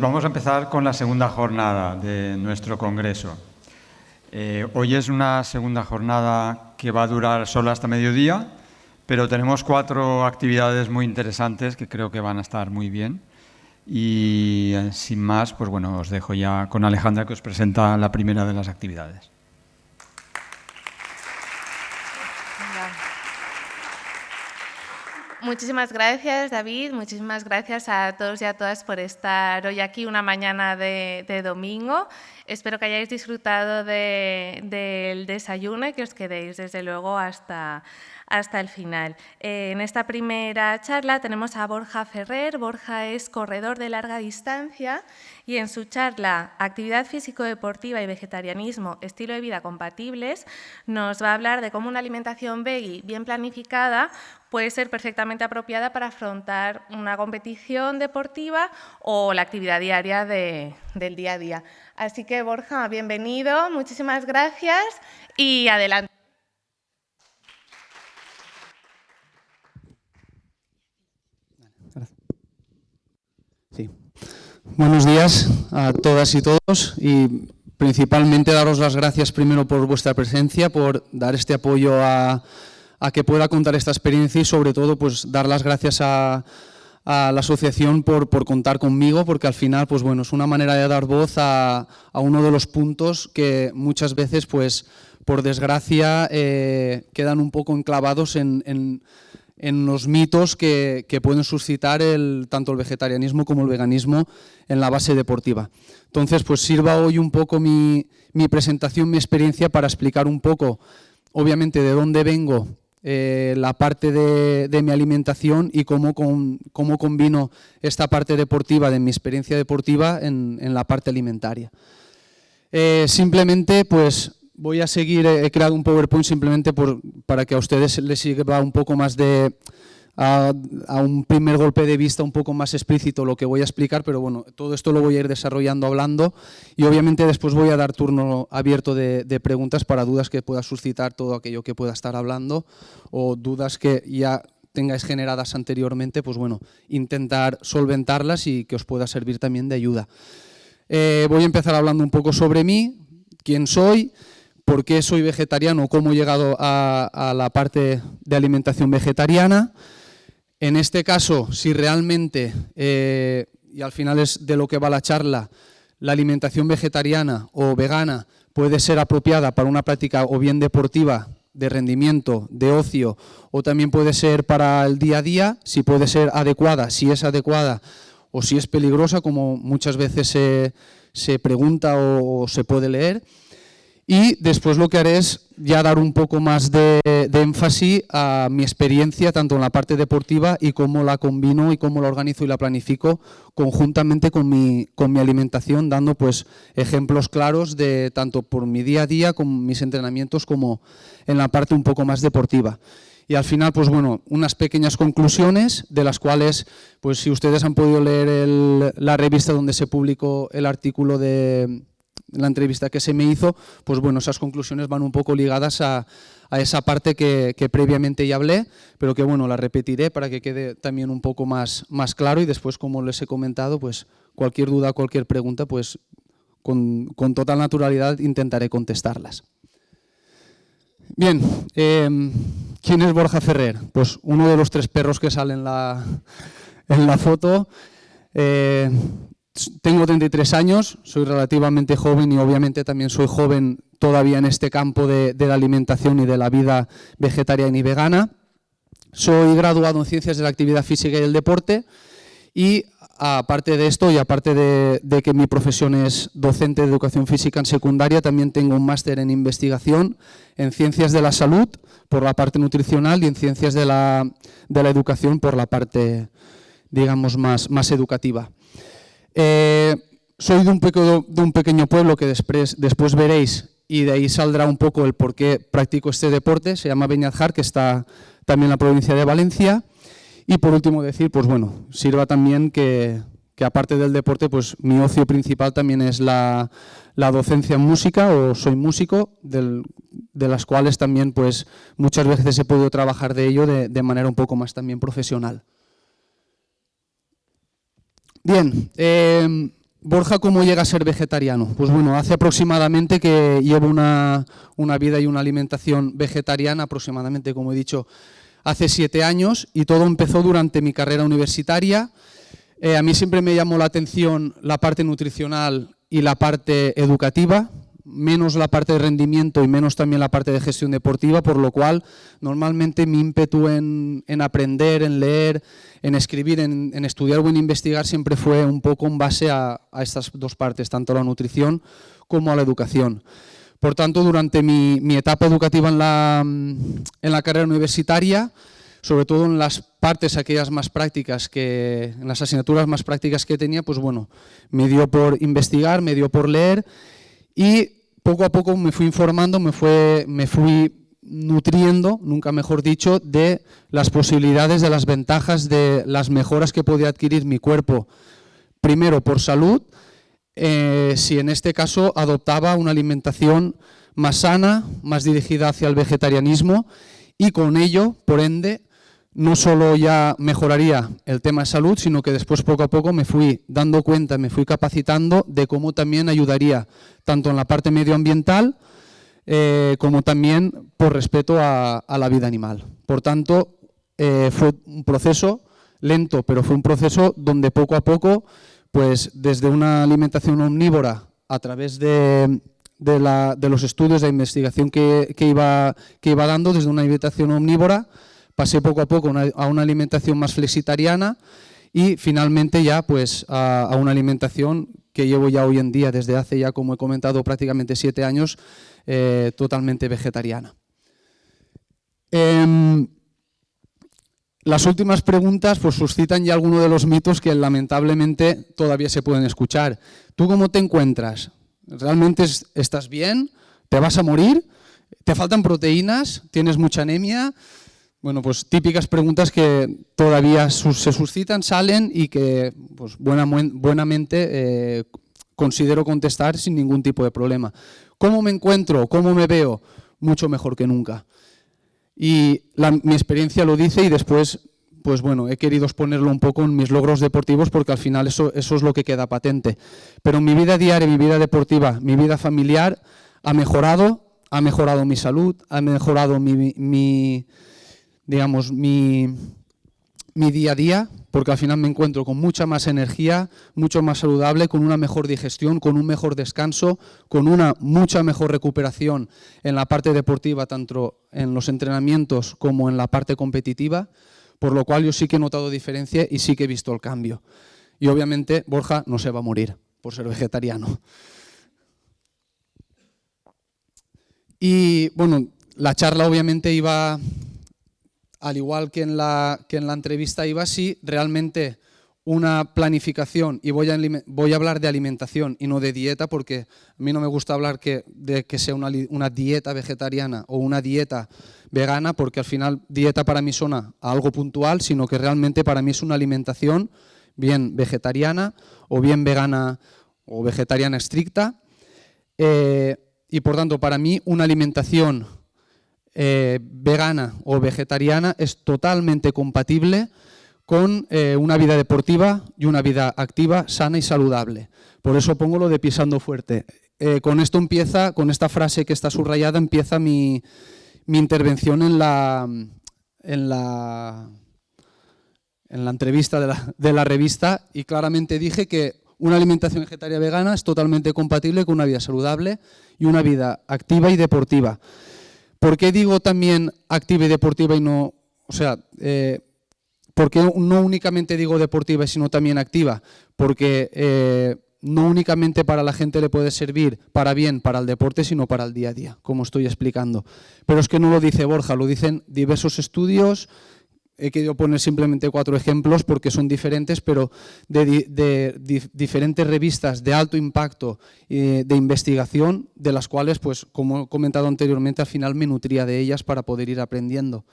Vamos a empezar con la segunda jornada de nuestro congreso. Hoy es una segunda jornada que va a durar solo hasta mediodía, pero tenemos 4 actividades muy interesantes que creo que van a estar muy bien. Y sin más, pues bueno, os dejo ya con Alejandra, que os presenta la primera de las actividades. Muchísimas gracias, David. Muchísimas gracias a todos y a todas por estar hoy aquí, una mañana de domingo. Espero que hayáis disfrutado del desayuno y que os quedéis, desde luego, hasta el final. En esta primera charla tenemos a Borja Ferrer. Borja es corredor de larga distancia y en su charla Actividad físico-deportiva y vegetarianismo, estilo de vida compatibles, nos va a hablar de cómo una alimentación veggie bien planificada puede ser perfectamente apropiada para afrontar una competición deportiva o la actividad diaria del día a día. Así que, Borja, bienvenido, muchísimas gracias y adelante. Sí. Buenos días a todas y todos y principalmente daros las gracias primero por vuestra presencia, por dar este apoyo a que pueda contar esta experiencia y sobre todo pues dar las gracias a la asociación por contar conmigo, porque al final pues bueno, es una manera de dar voz a uno de los puntos que muchas veces pues por desgracia quedan un poco enclavados en los mitos que pueden suscitar tanto el vegetarianismo como el veganismo en la base deportiva. Entonces pues sirva hoy un poco mi presentación, mi experiencia para explicar un poco obviamente de dónde vengo, la parte de mi alimentación y cómo combino esta parte deportiva de mi experiencia deportiva en la parte alimentaria. Simplemente pues voy a seguir, he creado un PowerPoint simplemente para que a ustedes les sirva un poco más a un primer golpe de vista un poco más explícito lo que voy a explicar, pero bueno, todo esto lo voy a ir desarrollando hablando y obviamente después voy a dar turno abierto de preguntas para dudas que pueda suscitar todo aquello que pueda estar hablando o dudas que ya tengáis generadas anteriormente, pues bueno, intentar solventarlas y que os pueda servir también de ayuda. Voy a empezar hablando un poco sobre mí, quién soy, por qué soy vegetariano, cómo he llegado a la parte de alimentación vegetariana. En este caso, si realmente, y al final es de lo que va la charla, la alimentación vegetariana o vegana puede ser apropiada para una práctica o bien deportiva, de rendimiento, de ocio, o también puede ser para el día a día, si puede ser adecuada, si es adecuada o si es peligrosa, como muchas veces se pregunta o se puede leer. Y después lo que haré es ya dar un poco más de énfasis a mi experiencia, tanto en la parte deportiva y cómo la combino y cómo la organizo y la planifico conjuntamente con mi alimentación, dando pues ejemplos claros de tanto por mi día a día, con mis entrenamientos, como en la parte un poco más deportiva. Y al final, pues bueno, unas pequeñas conclusiones de las cuales, pues si ustedes han podido leer la revista donde se publicó el artículo de la entrevista que se me hizo, pues bueno, esas conclusiones van un poco ligadas a esa parte que previamente ya hablé, pero que bueno, la repetiré para que quede también un poco más claro y después, como les he comentado, pues cualquier duda, cualquier pregunta, pues con total naturalidad intentaré contestarlas. Bien, ¿quién es Borja Ferrer? Pues uno de los 3 perros que salen en la foto. Tengo 33 años, soy relativamente joven y obviamente también soy joven todavía en este campo de la alimentación y de la vida vegetariana y vegana. Soy graduado en Ciencias de la Actividad Física y del Deporte y aparte de esto y aparte de que mi profesión es docente de Educación Física en secundaria, también tengo un máster en investigación en Ciencias de la Salud por la parte nutricional y en Ciencias de la Educación por la parte, digamos, más educativa. Soy de un pequeño pueblo que después veréis y de ahí saldrá un poco el por qué practico este deporte. Se llama Beñadjar, que está también en la provincia de Valencia. Y por último decir, pues bueno, sirva también que aparte del deporte, pues mi ocio principal también es la docencia en música, o soy músico, de las cuales también pues muchas veces he podido trabajar de ello de manera un poco más también profesional. Bien, Borja, ¿cómo llega a ser vegetariano? Pues bueno, hace aproximadamente que llevo una vida y una alimentación vegetariana, aproximadamente, como he dicho, hace 7 años, y todo empezó durante mi carrera universitaria. A mí siempre me llamó la atención la parte nutricional y la parte educativa, menos la parte de rendimiento y menos también la parte de gestión deportiva, por lo cual normalmente mi ímpetu en aprender, en leer, en escribir, en estudiar o en investigar siempre fue un poco en base a estas dos partes, tanto a la nutrición como a la educación. Por tanto, durante mi etapa educativa en la carrera universitaria, sobre todo en las partes aquellas más prácticas, en las asignaturas más prácticas que tenía, pues bueno, me dio por investigar, me dio por leer, y poco a poco me fui informando, me fui nutriendo, nunca mejor dicho, de las posibilidades, de las ventajas, de las mejoras que podía adquirir mi cuerpo, primero por salud, si en este caso adoptaba una alimentación más sana, más dirigida hacia el vegetarianismo, y con ello, por ende, no solo ya mejoraría el tema de salud, sino que después poco a poco me fui dando cuenta, me fui capacitando de cómo también ayudaría tanto en la parte medioambiental como también por respeto a la vida animal. Por tanto, fue un proceso lento, pero fue un proceso donde poco a poco, pues desde una alimentación omnívora a través de los estudios de investigación que iba dando, desde una alimentación omnívora, pasé poco a poco a una alimentación más flexitariana y finalmente ya pues a una alimentación que llevo ya hoy en día, desde hace ya, como he comentado, prácticamente 7 años, totalmente vegetariana. Las últimas preguntas pues suscitan ya algunos de los mitos que lamentablemente todavía se pueden escuchar. ¿Tú cómo te encuentras? ¿Realmente estás bien? ¿Te vas a morir? ¿Te faltan proteínas? ¿Tienes mucha anemia? Bueno, pues típicas preguntas que todavía se suscitan, salen y que pues, buenamente considero contestar sin ningún tipo de problema. ¿Cómo me encuentro? ¿Cómo me veo? Mucho mejor que nunca. Y mi experiencia lo dice, y después pues bueno, he querido exponerlo un poco en mis logros deportivos porque al final eso es lo que queda patente. Pero en mi vida diaria, mi vida deportiva, mi vida familiar ha mejorado mi salud, ha mejorado mi día a día, porque al final me encuentro con mucha más energía, mucho más saludable, con una mejor digestión, con un mejor descanso, con una mucha mejor recuperación en la parte deportiva, tanto en los entrenamientos como en la parte competitiva, por lo cual yo sí que he notado diferencia y sí que he visto el cambio. Y obviamente Borja no se va a morir por ser vegetariano. Y bueno, la charla obviamente iba, al igual que en la entrevista, iba así, realmente una planificación, y voy a hablar de alimentación y no de dieta, porque a mí no me gusta hablar de que sea una dieta vegetariana o una dieta vegana, porque al final dieta para mí suena a algo puntual, sino que realmente para mí es una alimentación bien vegetariana o bien vegana o vegetariana estricta, y por tanto para mí una alimentación vegana o vegetariana es totalmente compatible con una vida deportiva y una vida activa, sana y saludable. Por eso pongo lo de pisando fuerte. Con esta frase que está subrayada, empieza mi intervención en la entrevista de la revista, y claramente dije que una alimentación vegetariana vegana es totalmente compatible con una vida saludable y una vida activa y deportiva. ¿Por qué digo también activa y deportiva y no, ¿por qué no únicamente digo deportiva sino también activa? Porque no únicamente para la gente le puede servir para bien para el deporte, sino para el día a día, como estoy explicando. Pero es que no lo dice Borja, lo dicen diversos estudios. He querido poner simplemente 4 ejemplos porque son diferentes, pero de diferentes revistas de alto impacto de investigación, de las cuales, pues, como he comentado anteriormente, al final me nutría de ellas para poder ir aprendiendo.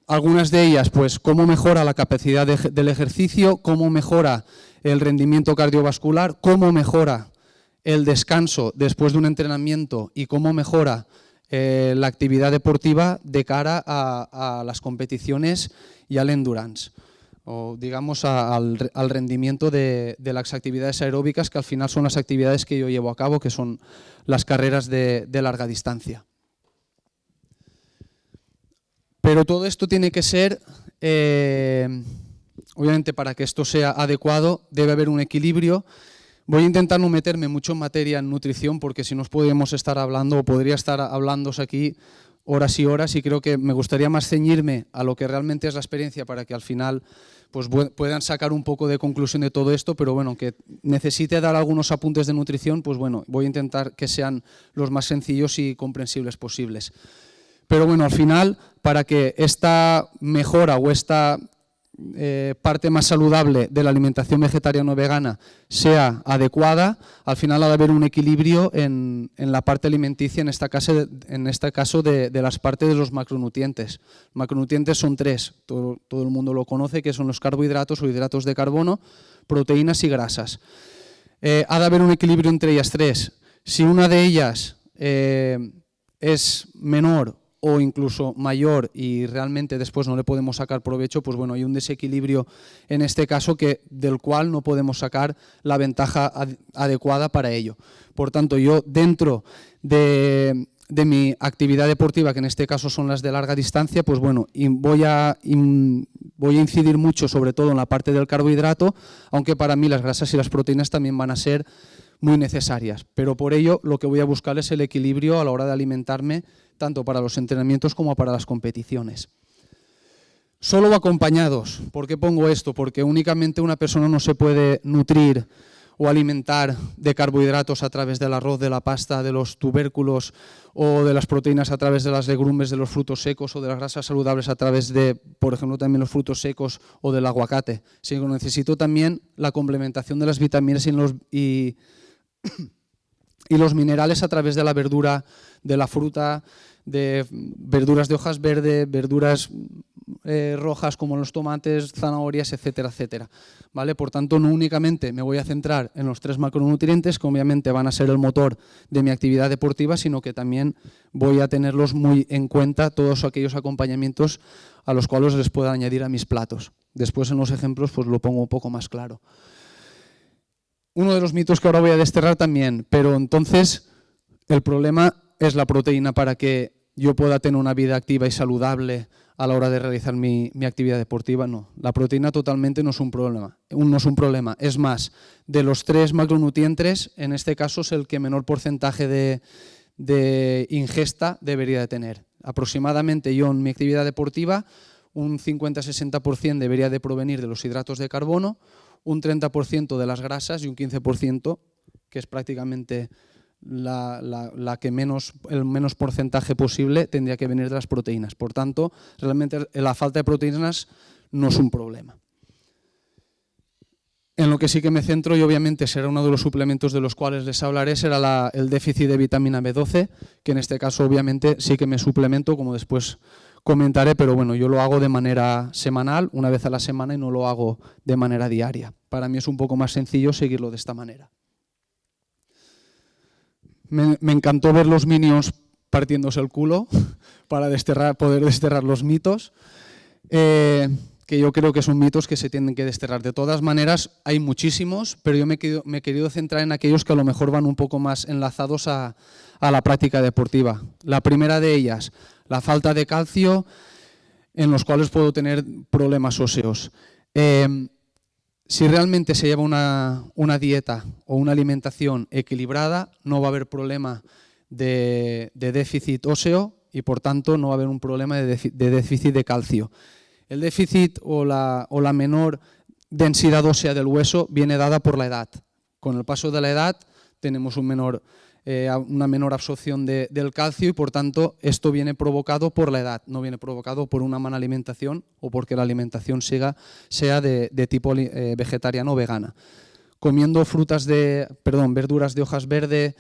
Algunas de ellas, pues, cómo mejora la capacidad del ejercicio, cómo mejora el rendimiento cardiovascular, cómo mejora el descanso después de un entrenamiento y cómo mejora la actividad deportiva de cara a las competiciones y al endurance. o digamos al rendimiento de las actividades aeróbicas, que al final son las actividades que yo llevo a cabo, que son las carreras de larga distancia. Pero todo esto tiene que ser, obviamente para que esto sea adecuado, debe haber un equilibrio. Voy a intentar no meterme mucho en materia en nutrición, porque si nos podríamos estar hablando, o podría estar hablándose aquí horas y horas, y creo que me gustaría más ceñirme a lo que realmente es la experiencia para que al final pues, puedan sacar un poco de conclusión de todo esto, pero bueno, que necesite dar algunos apuntes de nutrición, pues bueno, voy a intentar que sean los más sencillos y comprensibles posibles. Pero bueno, al final, para que esta mejora o esta parte más saludable de la alimentación vegetariana o vegana sea adecuada, al final ha de haber un equilibrio en la parte alimenticia, en este caso de las partes de los macronutrientes. Macronutrientes son 3, todo el mundo lo conoce, que son los carbohidratos o hidratos de carbono, proteínas y grasas. Ha de haber un equilibrio entre ellas 3. Si una de ellas es menor o incluso mayor y realmente después no le podemos sacar provecho, pues bueno, hay un desequilibrio en este caso del cual no podemos sacar la ventaja adecuada para ello. Por tanto, yo dentro de mi actividad deportiva, que en este caso son las de larga distancia, pues bueno, voy a incidir mucho sobre todo en la parte del carbohidrato, aunque para mí las grasas y las proteínas también van a ser muy necesarias, pero por ello lo que voy a buscar es el equilibrio a la hora de alimentarme, tanto para los entrenamientos como para las competiciones. Solo acompañados. ¿Por qué pongo esto? Porque únicamente una persona no se puede nutrir o alimentar de carbohidratos a través del arroz, de la pasta, de los tubérculos o de las proteínas a través de las legumbres, de los frutos secos o de las grasas saludables a través de, por ejemplo, también los frutos secos o del aguacate. Sino que necesito también la complementación de las vitaminas y los minerales a través de la verdura, de la fruta, de verduras de hojas verdes, verduras rojas como los tomates, zanahorias, etcétera, etcétera. ¿Vale? Por tanto, no únicamente me voy a centrar en los 3 macronutrientes, que obviamente van a ser el motor de mi actividad deportiva, sino que también voy a tenerlos muy en cuenta, todos aquellos acompañamientos a los cuales les pueda añadir a mis platos. Después en los ejemplos pues lo pongo un poco más claro. Uno de los mitos que ahora voy a desterrar también, pero entonces el problema es la proteína para que yo pueda tener una vida activa y saludable a la hora de realizar mi actividad deportiva. No, la proteína totalmente no es un problema. Es más, de los 3 macronutrientes, en este caso es el que menor porcentaje de ingesta debería de tener. Aproximadamente yo en mi actividad deportiva un 50-60% debería de provenir de los hidratos de carbono, un 30% de las grasas y un 15%, que es prácticamente el menos porcentaje posible, tendría que venir de las proteínas. Por tanto, realmente la falta de proteínas no es un problema. En lo que sí que me centro, y obviamente será uno de los suplementos de los cuales les hablaré, será el déficit de vitamina B12, que en este caso obviamente sí que me suplemento, como después comentaré, pero bueno, yo lo hago de manera semanal, una vez a la semana, y no lo hago de manera diaria. Para mí es un poco más sencillo seguirlo de esta manera. Me encantó ver los Minions partiéndose el culo para poder desterrar los mitos, que yo creo que son mitos que se tienen que desterrar. De todas maneras, hay muchísimos, pero yo me he querido centrar en aquellos que a lo mejor van un poco más enlazados a la práctica deportiva. La primera de ellas, la falta de calcio, en los cuales puedo tener problemas óseos. Si realmente se lleva una dieta o una alimentación equilibrada, no va a haber problema de déficit óseo y por tanto no va a haber un problema de déficit de calcio. El déficit o la menor densidad ósea del hueso viene dada por la edad. Con el paso de la edad tenemos una menor absorción del calcio y por tanto esto viene provocado por la edad, no viene provocado por una mala alimentación o porque la alimentación sea de tipo vegetariano o vegana. Comiendo verduras de hojas verdes,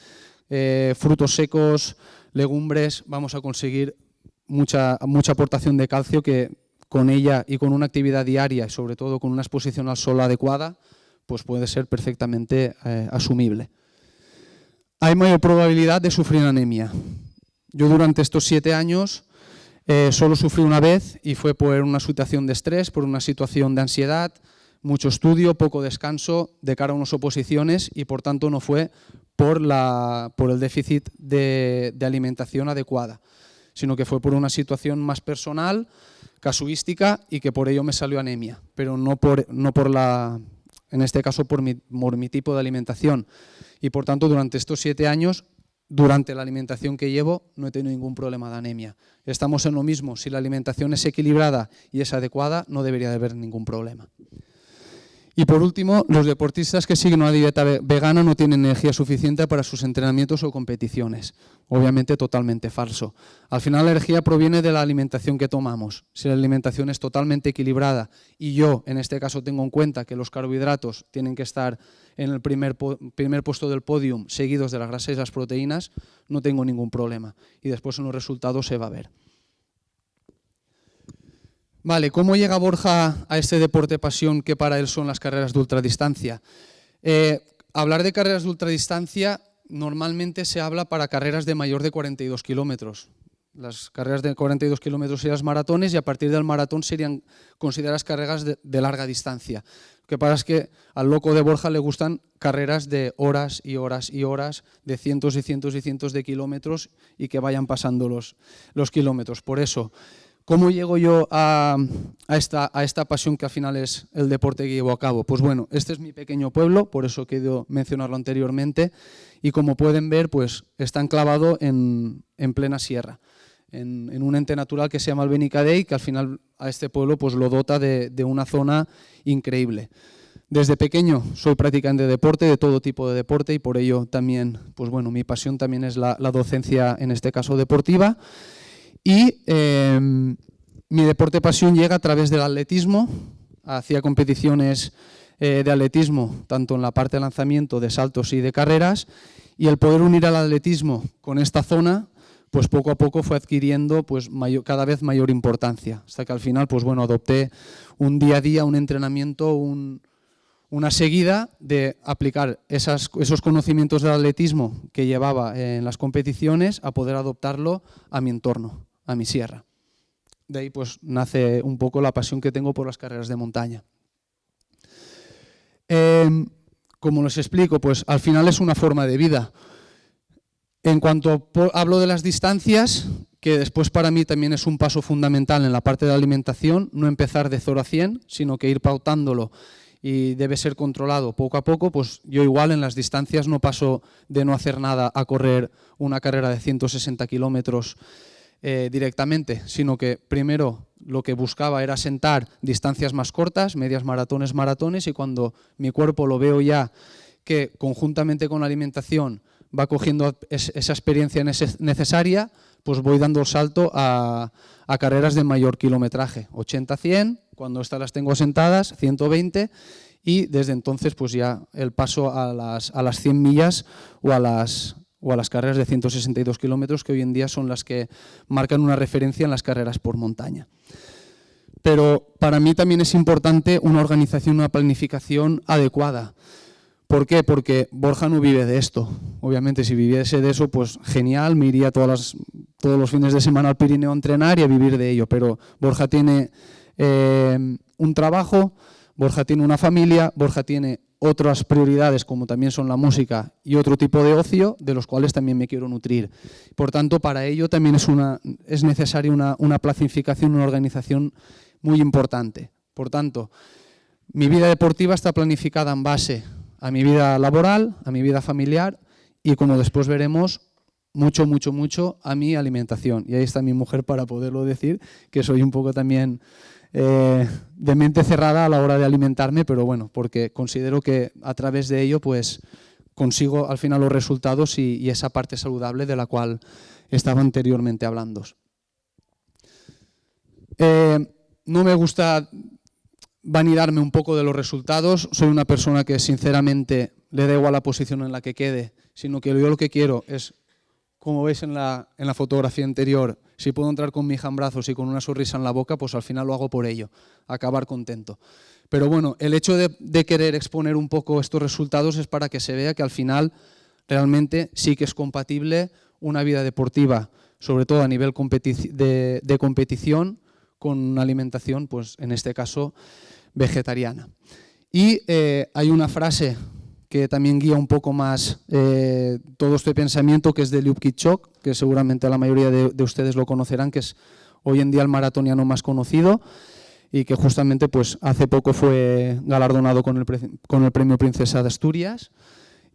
frutos secos, legumbres, vamos a conseguir mucha aportación de calcio que con ella y con una actividad diaria y sobre todo con una exposición al sol adecuada, pues puede ser perfectamente asumible. Hay mayor probabilidad de sufrir anemia. Yo durante estos 7 años Solo sufrí una vez y fue por una situación de estrés, por una situación de ansiedad, mucho estudio, poco descanso de cara a unas oposiciones y por tanto no fue por el déficit de alimentación adecuada, sino que fue por una situación más personal, casuística y que por ello me salió anemia, pero en este caso por mi tipo de alimentación. Y por tanto durante estos 7 años, durante la alimentación que llevo, no he tenido ningún problema de anemia. Estamos en lo mismo, si la alimentación es equilibrada y es adecuada, no debería de haber ningún problema. Y por último, los deportistas que siguen una dieta vegana no tienen energía suficiente para sus entrenamientos o competiciones. Obviamente totalmente falso. Al final la energía proviene de la alimentación que tomamos. Si la alimentación es totalmente equilibrada y yo en este caso tengo en cuenta que los carbohidratos tienen que estar en el primer puesto del podium seguidos de las grasas y las proteínas, no tengo ningún problema. Y después en los resultados se va a ver. Vale, ¿cómo llega Borja a este deporte pasión que para él son las carreras de ultradistancia? Hablar de carreras de ultradistancia normalmente se habla para carreras de mayor de 42 kilómetros. Las carreras de 42 kilómetros serían las maratones y a partir del maratón serían consideradas carreras de larga distancia. Lo que pasa es que al loco de Borja le gustan carreras de horas y horas y horas, de cientos y cientos y cientos de kilómetros y que vayan pasando los kilómetros. Por eso, ¿cómo llego yo a esta pasión que al final es el deporte que llevo a cabo? Pues bueno, este es mi pequeño pueblo, por eso he querido mencionarlo anteriormente, y como pueden ver, pues está enclavado en plena sierra, en un ente natural que se llama el Benicadei, que al final a este pueblo pues lo dota de una zona increíble. Desde pequeño soy practicante de deporte, de todo tipo de deporte, y por ello también, pues bueno, mi pasión también es la docencia, en este caso deportiva. Y mi deporte pasión llega a través del atletismo. Hacía competiciones de atletismo, tanto en la parte de lanzamiento, de saltos y de carreras, y el poder unir al atletismo con esta zona, pues poco a poco fue adquiriendo pues cada vez mayor importancia, hasta que al final pues bueno, adopté un día a día, un entrenamiento, una seguida de aplicar esos conocimientos del atletismo que llevaba en las competiciones a poder adoptarlo a mi entorno, a mi sierra. De ahí pues nace un poco la pasión que tengo por las carreras de montaña. Como les explico, pues al final es una forma de vida. En cuanto hablo de las distancias, que después para mí también es un paso fundamental en la parte de la alimentación, no empezar de 0 a 100, sino que ir pautándolo y debe ser controlado poco a poco, pues yo igual en las distancias no paso de no hacer nada a correr una carrera de 160 kilómetros directamente, sino que primero lo que buscaba era sentar distancias más cortas, medias maratones, y cuando mi cuerpo lo veo ya que conjuntamente con la alimentación va cogiendo esa experiencia necesaria, pues voy dando el salto a carreras de mayor kilometraje, 80-100, cuando estas las tengo asentadas, 120, y desde entonces pues ya el paso a las 100 millas o a las carreras de 162 kilómetros, que hoy en día son las que marcan una referencia en las carreras por montaña. Pero para mí también es importante una organización, una planificación adecuada. ¿Por qué? Porque Borja no vive de esto. Obviamente, si viviese de eso, pues genial, me iría todos los fines de semana al Pirineo a entrenar y a vivir de ello. Pero Borja tiene un trabajo, Borja tiene una familia, Borja tiene otras prioridades como también son la música y otro tipo de ocio de los cuales también me quiero nutrir. Por tanto, para ello también es necesaria una planificación, una organización muy importante. Por tanto, mi vida deportiva está planificada en base a mi vida laboral, a mi vida familiar y, como después veremos, mucho a mi alimentación. Y ahí está mi mujer para poderlo decir, que soy un poco también de mente cerrada a la hora de alimentarme, pero bueno, porque considero que a través de ello pues consigo al final los resultados y esa parte saludable de la cual estaba anteriormente hablando. No me gusta vanidarme un poco de los resultados, soy una persona que sinceramente le da igual la posición en la que quede, sino que yo lo que quiero es, como veis en la fotografía anterior, si puedo entrar con mi hija en brazos y con una sonrisa en la boca, pues al final lo hago por ello, acabar contento. Pero bueno, el hecho de querer exponer un poco estos resultados es para que se vea que al final realmente sí que es compatible una vida deportiva sobre todo a nivel de competición, con una alimentación, pues en este caso, vegetariana. Y hay una frase que también guía un poco más todo este pensamiento, que es de Liub Kichok, que seguramente la mayoría de ustedes lo conocerán, que es hoy en día el maratoniano más conocido y que justamente pues, hace poco fue galardonado con el Premio Princesa de Asturias.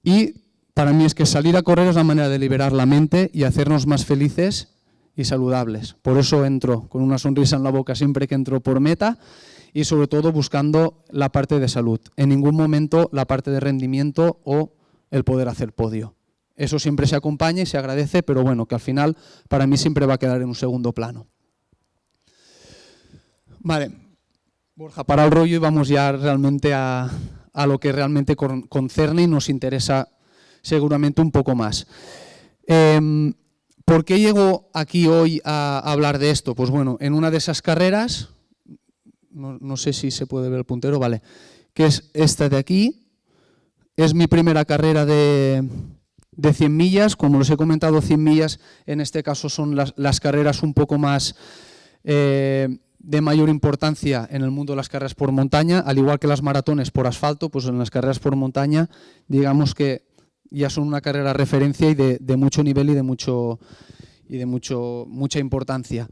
Y para mí es que salir a correr es la manera de liberar la mente y hacernos más felices y saludables. Por eso entro con una sonrisa en la boca siempre que entro por meta y sobre todo buscando la parte de salud. En ningún momento la parte de rendimiento o el poder hacer podio. Eso siempre se acompaña y se agradece, pero bueno, que al final para mí siempre va a quedar en un segundo plano. Vale, Borja, para el rollo y vamos ya realmente a lo que realmente concerne y nos interesa seguramente un poco más. ¿Por qué llego aquí hoy a hablar de esto? Pues bueno, en una de esas carreras, no sé si se puede ver el puntero, vale, que es esta de aquí, es mi primera carrera de 100 millas, como les he comentado, 100 millas en este caso son las carreras un poco más de mayor importancia en el mundo de las carreras por montaña, al igual que las maratones por asfalto, pues en las carreras por montaña, digamos que ya son una carrera referencia y de mucho nivel y de mucha importancia.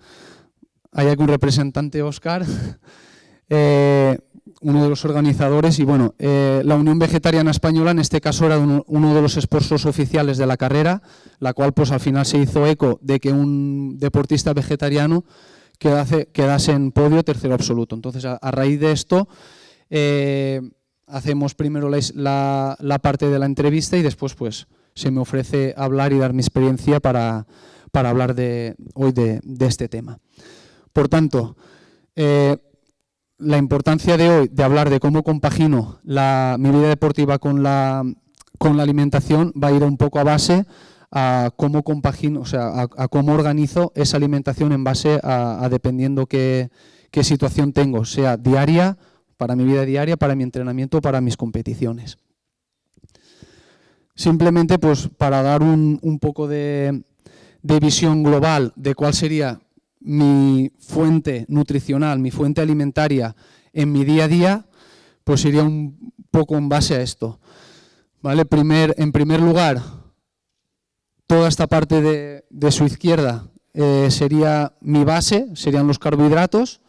Hay aquí un representante, Óscar, uno de los organizadores, y bueno, la Unión Vegetariana Española en este caso era uno de los sponsors oficiales de la carrera, la cual pues al final se hizo eco de que un deportista vegetariano quedase en podio tercero absoluto. Entonces a raíz de esto hacemos primero la parte de la entrevista y después pues se me ofrece hablar y dar mi experiencia para hablar hoy de este tema. Por tanto, la importancia de hoy de hablar de cómo compagino mi vida deportiva con la alimentación va a ir un poco a base a cómo compagino, o sea, a cómo organizo esa alimentación en base a dependiendo qué situación tengo, sea diaria, para mi vida diaria, para mi entrenamiento, para mis competiciones. Simplemente pues para dar un poco de visión global de cuál sería mi fuente nutricional, mi fuente alimentaria en mi día a día, pues iría un poco en base a esto. ¿Vale? En primer lugar, toda esta parte de su izquierda sería mi base, serían los carbohidratos.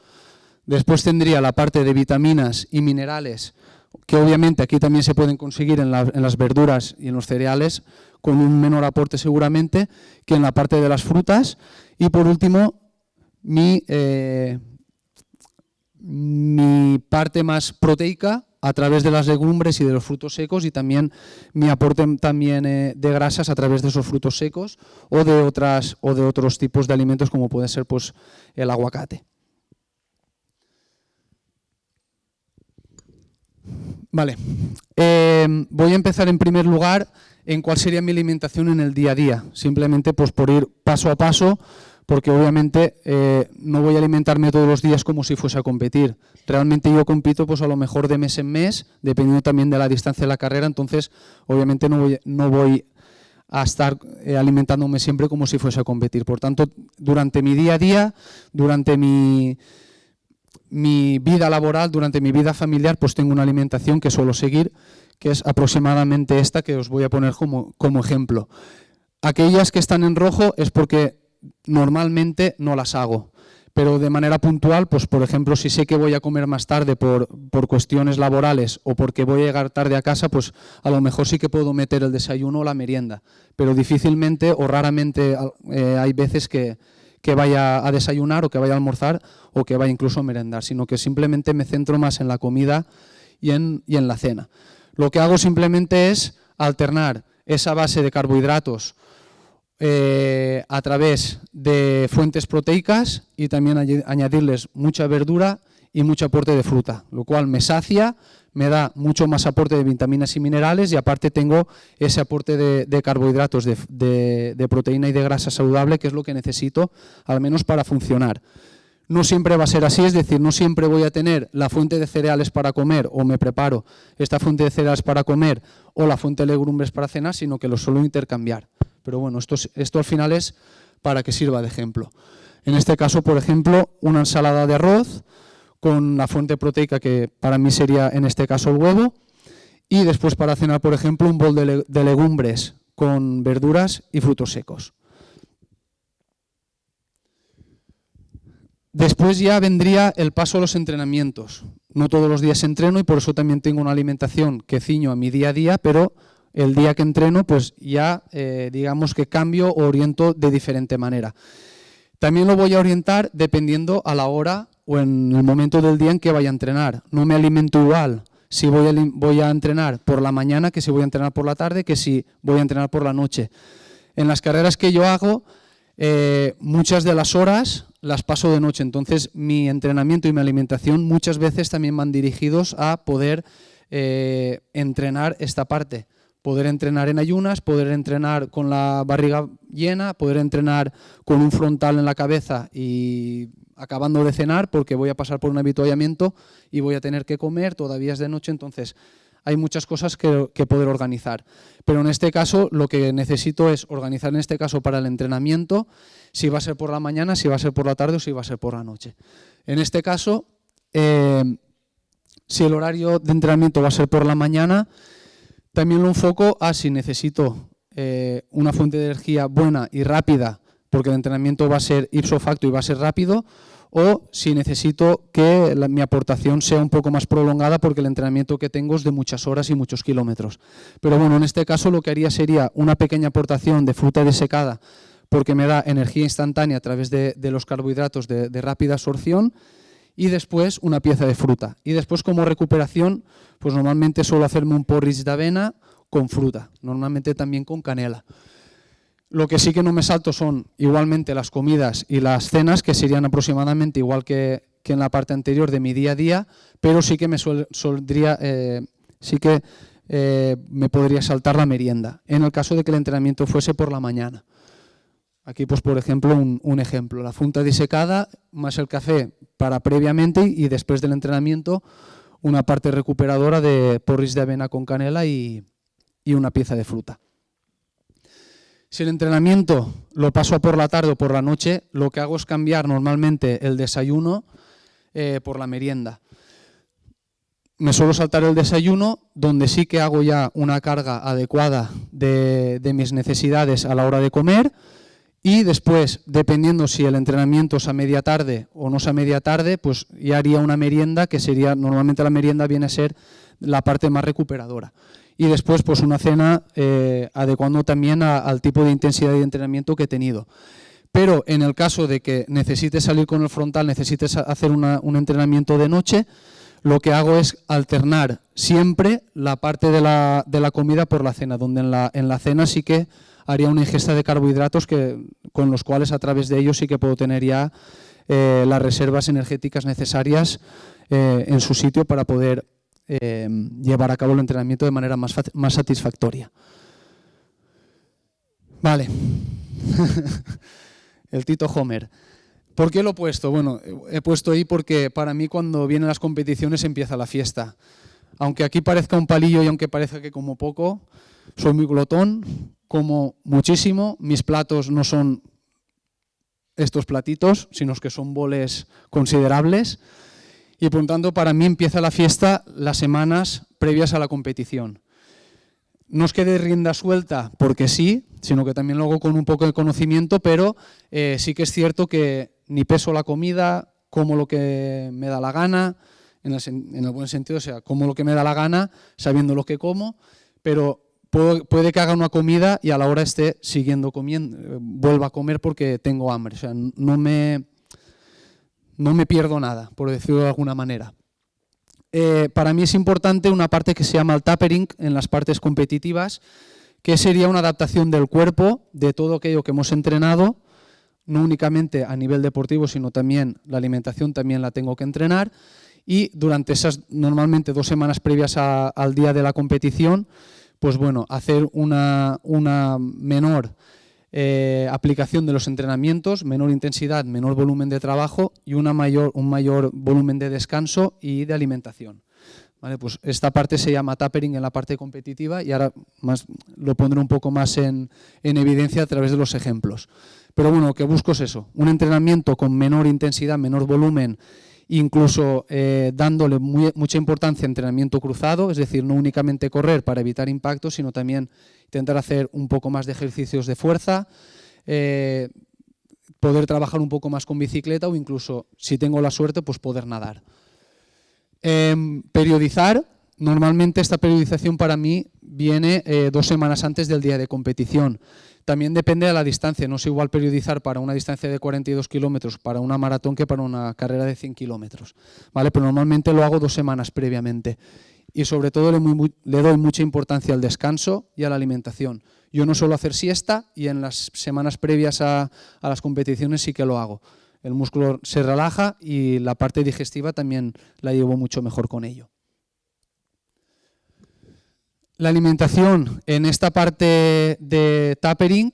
Después tendría la parte de vitaminas y minerales, que obviamente aquí también se pueden conseguir en las verduras y en los cereales, con un menor aporte seguramente que en la parte de las frutas. Y por último, mi parte más proteica a través de las legumbres y de los frutos secos, y también mi aporte también de grasas a través de esos frutos secos o de otros tipos de alimentos como puede ser pues, el aguacate. Vale, voy a empezar en primer lugar en cuál sería mi alimentación en el día a día, simplemente pues por ir paso a paso, porque obviamente no voy a alimentarme todos los días como si fuese a competir. Realmente yo compito pues a lo mejor de mes en mes, dependiendo también de la distancia de la carrera, entonces obviamente no voy a estar alimentándome siempre como si fuese a competir. Por tanto, durante mi día a día, durante mi vida laboral, durante mi vida familiar, pues tengo una alimentación que suelo seguir, que es aproximadamente esta que os voy a poner como ejemplo. Aquellas que están en rojo es porque normalmente no las hago, pero de manera puntual, pues por ejemplo, si sé que voy a comer más tarde por cuestiones laborales o porque voy a llegar tarde a casa, pues a lo mejor sí que puedo meter el desayuno o la merienda, pero difícilmente o raramente hay veces que vaya a desayunar o que vaya a almorzar o que vaya incluso a merendar, sino que simplemente me centro más en la comida y en la cena. Lo que hago simplemente es alternar esa base de carbohidratos a través de fuentes proteicas y también añadirles mucha verdura y mucho aporte de fruta, lo cual me sacia, me da mucho más aporte de vitaminas y minerales y aparte tengo ese aporte de carbohidratos, de proteína y de grasa saludable, que es lo que necesito, al menos para funcionar. No siempre va a ser así, es decir, no siempre voy a tener la fuente de cereales para comer o me preparo esta fuente de cereales para comer o la fuente de legumbres para cenar, sino que lo suelo intercambiar. Pero bueno, esto al final es para que sirva de ejemplo. En este caso, por ejemplo, una ensalada de arroz con la fuente proteica que para mí sería en este caso el huevo, y después para cenar, por ejemplo, un bol de legumbres con verduras y frutos secos. Después ya vendría el paso a los entrenamientos. No todos los días entreno y por eso también tengo una alimentación que ciño a mi día a día, pero el día que entreno pues ya digamos que cambio o oriento de diferente manera. También lo voy a orientar dependiendo a la hora o en el momento del día en que vaya a entrenar. No me alimento igual si voy a entrenar por la mañana que si voy a entrenar por la tarde que si voy a entrenar por la noche. En las carreras que yo hago, muchas de las horas las paso de noche, entonces mi entrenamiento y mi alimentación muchas veces también van dirigidos a poder entrenar esta parte. Poder entrenar en ayunas, poder entrenar con la barriga llena, poder entrenar con un frontal en la cabeza y acabando de cenar porque voy a pasar por un avituallamiento y voy a tener que comer, todavía es de noche, entonces hay muchas cosas que poder organizar. Pero en este caso lo que necesito es organizar en este caso para el entrenamiento, si va a ser por la mañana, si va a ser por la tarde o si va a ser por la noche. En este caso, si el horario de entrenamiento va a ser por la mañana, también lo enfoco a si necesito una fuente de energía buena y rápida, porque el entrenamiento va a ser ipso facto y va a ser rápido, o si necesito que mi aportación sea un poco más prolongada porque el entrenamiento que tengo es de muchas horas y muchos kilómetros. Pero bueno, en este caso lo que haría sería una pequeña aportación de fruta desecada porque me da energía instantánea a través de los carbohidratos de rápida absorción, y después una pieza de fruta. Y después como recuperación, pues normalmente suelo hacerme un porridge de avena con fruta, normalmente también con canela. Lo que sí que no me salto son igualmente las comidas y las cenas, que serían aproximadamente igual que en la parte anterior de mi día a día, pero sí que me me podría saltar la merienda, en el caso de que el entrenamiento fuese por la mañana. Aquí, pues por ejemplo, un ejemplo, la fruta disecada más el café para previamente y después del entrenamiento una parte recuperadora de porridge de avena con canela y una pieza de fruta. Si el entrenamiento lo paso por la tarde o por la noche, lo que hago es cambiar normalmente el desayuno por la merienda. Me suelo saltar el desayuno, donde sí que hago ya una carga adecuada de mis necesidades a la hora de comer, y después, dependiendo si el entrenamiento es a media tarde o no es a media tarde, pues ya haría una merienda que sería, normalmente la merienda viene a ser la parte más recuperadora. Y después pues una cena adecuando también al tipo de intensidad de entrenamiento que he tenido. Pero en el caso de que necesites salir con el frontal, necesites hacer un entrenamiento de noche, lo que hago es alternar siempre la parte de la comida por la cena, donde en la cena sí que haría una ingesta de carbohidratos con los cuales a través de ellos sí que puedo tener ya las reservas energéticas necesarias en su sitio para poder llevar a cabo el entrenamiento de manera más satisfactoria. Vale. El Tito Homer. ¿Por qué lo he puesto? Bueno, he puesto ahí porque para mí cuando vienen las competiciones empieza la fiesta. Aunque aquí parezca un palillo y aunque parezca que como poco, soy muy glotón, como muchísimo. Mis platos no son estos platitos, sino que son boles considerables. Y por lo tanto, para mí empieza la fiesta las semanas previas a la competición. No es que dé rienda suelta porque sí, sino que también lo hago con un poco de conocimiento, pero sí que es cierto que ni peso la comida, como lo que me da la gana, en el buen sentido, o sea, como lo que me da la gana, sabiendo lo que como, pero puede que haga una comida y a la hora esté siguiendo comiendo, vuelva a comer porque tengo hambre, o sea, no me pierdo nada, por decirlo de alguna manera. Para mí es importante una parte que se llama el tapering en las partes competitivas, que sería una adaptación del cuerpo de todo aquello que hemos entrenado, no únicamente a nivel deportivo, sino también la alimentación también la tengo que entrenar, y durante esas normalmente 2 semanas previas al día de la competición, pues bueno, hacer una menor aplicación de los entrenamientos, menor intensidad, menor volumen de trabajo y un mayor volumen de descanso y de alimentación. ¿Vale? Pues esta parte se llama tapering en la parte competitiva y ahora lo pondré un poco más en evidencia a través de los ejemplos. Pero bueno, lo que busco es eso, un entrenamiento con menor intensidad, menor volumen, incluso dándole mucha importancia a entrenamiento cruzado, es decir, no únicamente correr para evitar impactos, sino también intentar hacer un poco más de ejercicios de fuerza, poder trabajar un poco más con bicicleta o incluso, si tengo la suerte, pues poder nadar. Periodizar, normalmente esta periodización para mí viene 2 semanas antes del día de competición. También depende de la distancia, no es igual periodizar para una distancia de 42 kilómetros para una maratón que para una carrera de 100 kilómetros, ¿vale? Pero normalmente lo hago 2 semanas previamente y sobre todo le doy mucha importancia al descanso y a la alimentación. Yo no suelo hacer siesta y en las semanas previas a las competiciones sí que lo hago. El músculo se relaja y la parte digestiva también la llevo mucho mejor con ello. La alimentación en esta parte de tapering,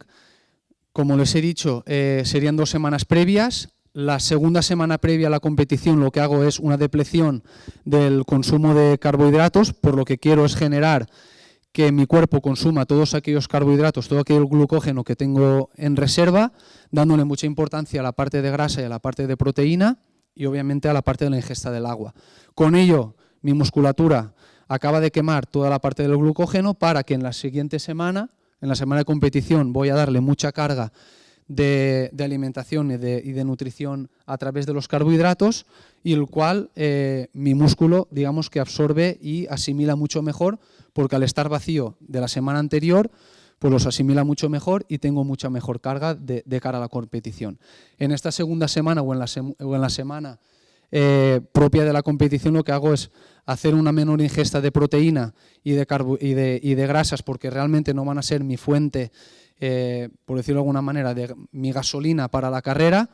como les he dicho, serían 2 semanas previas. La segunda semana previa a la competición lo que hago es una depleción del consumo de carbohidratos, por lo que quiero es generar que mi cuerpo consuma todos aquellos carbohidratos, todo aquel glucógeno que tengo en reserva, dándole mucha importancia a la parte de grasa y a la parte de proteína y obviamente a la parte de la ingesta del agua. Con ello, mi musculatura acaba de quemar toda la parte del glucógeno para que en la siguiente semana, en la semana de competición, voy a darle mucha carga de alimentación y de nutrición a través de los carbohidratos y el cual mi músculo, digamos que absorbe y asimila mucho mejor porque al estar vacío de la semana anterior, pues los asimila mucho mejor y tengo mucha mejor carga de cara a la competición. En esta segunda semana o en la semana propia de la competición lo que hago es hacer una menor ingesta de proteína y de grasas porque realmente no van a ser mi fuente, por decirlo de alguna manera, de mi gasolina para la carrera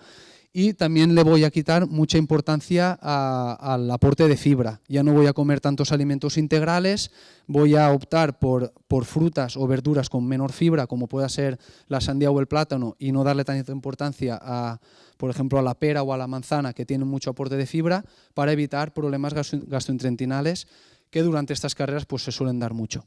y también le voy a quitar mucha importancia al aporte de fibra. Ya no voy a comer tantos alimentos integrales, voy a optar por frutas o verduras con menor fibra como pueda ser la sandía o el plátano y no darle tanta importancia a, por ejemplo, a la pera o a la manzana que tienen mucho aporte de fibra para evitar problemas gastrointestinales que durante estas carreras pues, se suelen dar mucho.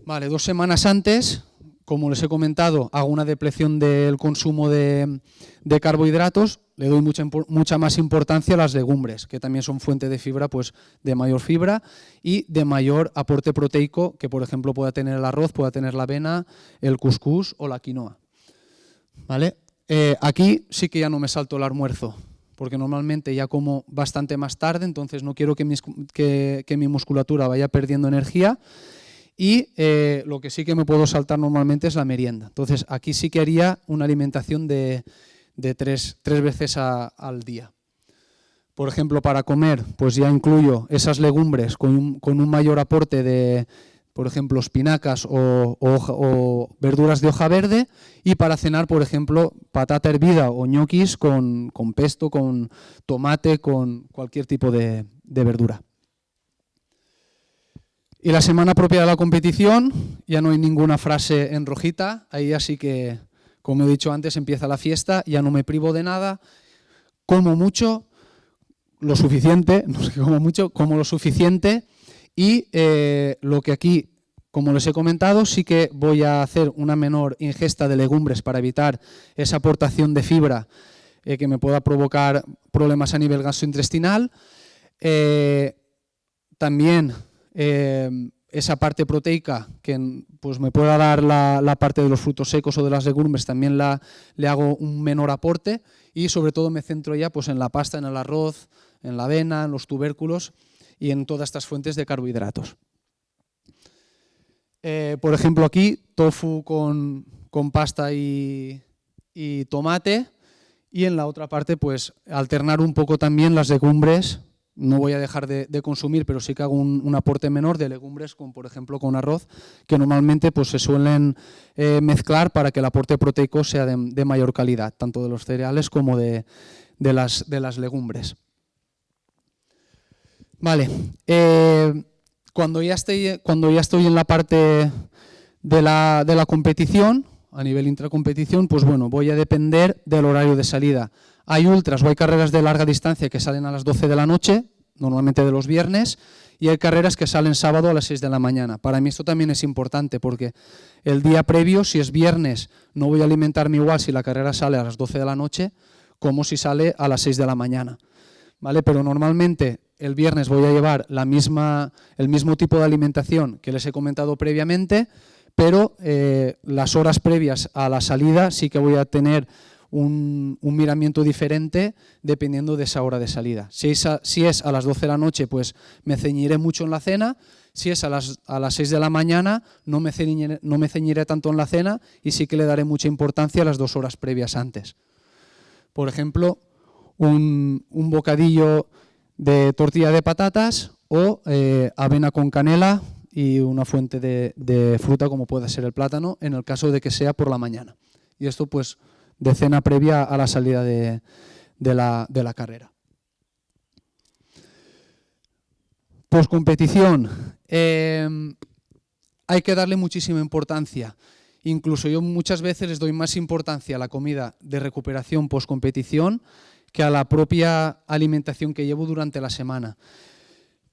Vale, 2 semanas antes, como les he comentado, hago una depleción del consumo de carbohidratos, le doy mucha más importancia a las legumbres, que también son fuente de fibra, pues de mayor fibra y de mayor aporte proteico que, por ejemplo, pueda tener el arroz, pueda tener la avena, el cuscús o la quinoa. ¿Vale? Aquí sí que ya no me salto el almuerzo, porque normalmente ya como bastante más tarde, entonces no quiero que mi musculatura vaya perdiendo energía y lo que sí que me puedo saltar normalmente es la merienda. Entonces aquí sí que haría una alimentación de 3 veces al día. Por ejemplo, para comer, pues ya incluyo esas legumbres con un mayor aporte de, por ejemplo, espinacas o verduras de hoja verde y para cenar, por ejemplo, patata hervida o ñoquis con pesto, con tomate, con cualquier tipo de verdura. Y la semana propia de la competición ya no hay ninguna frase en rojita, ahí así que, como he dicho antes, empieza la fiesta, ya no me privo de nada, como mucho, lo suficiente, no sé, como mucho, como lo suficiente. Y lo que aquí, como les he comentado, sí que voy a hacer una menor ingesta de legumbres para evitar esa aportación de fibra que me pueda provocar problemas a nivel gastrointestinal. También esa parte proteica que pues, me pueda dar la parte de los frutos secos o de las legumbres, también le hago un menor aporte y sobre todo me centro ya pues, en la pasta, en el arroz, en la avena, en los tubérculos y en todas estas fuentes de carbohidratos. Por ejemplo aquí, tofu con pasta y tomate y en la otra parte pues alternar un poco también las legumbres. No voy a dejar de consumir, pero sí que hago un aporte menor de legumbres, como por ejemplo con arroz, que normalmente pues, se suelen mezclar para que el aporte proteico sea de mayor calidad, tanto de los cereales como de las legumbres. Vale, cuando ya estoy en la parte de la competición, a nivel intracompetición, pues bueno, voy a depender del horario de salida. Hay ultras o hay carreras de larga distancia que salen a las 12 de la noche, normalmente de los viernes, y hay carreras que salen sábado a las 6 de la mañana. Para mí esto también es importante porque el día previo, si es viernes, no voy a alimentarme igual si la carrera sale a las 12 de la noche como si sale a las 6 de la mañana. ¿Vale? Pero normalmente el viernes voy a llevar el mismo tipo de alimentación que les he comentado previamente, pero las horas previas a la salida sí que voy a tener un miramiento diferente dependiendo de esa hora de salida. Si es a las 12 de la noche, pues me ceñiré mucho en la cena. Si es a las 6 de la mañana, no me ceñiré tanto en la cena y sí que le daré mucha importancia a las 2 horas previas antes. Por ejemplo, un bocadillo de tortilla de patatas o avena con canela y una fuente de fruta como pueda ser el plátano, en el caso de que sea por la mañana. Y esto pues de cena previa a la salida de la carrera. Poscompetición. Hay que darle muchísima importancia. Incluso yo muchas veces les doy más importancia a la comida de recuperación poscompetición que a la propia alimentación que llevo durante la semana.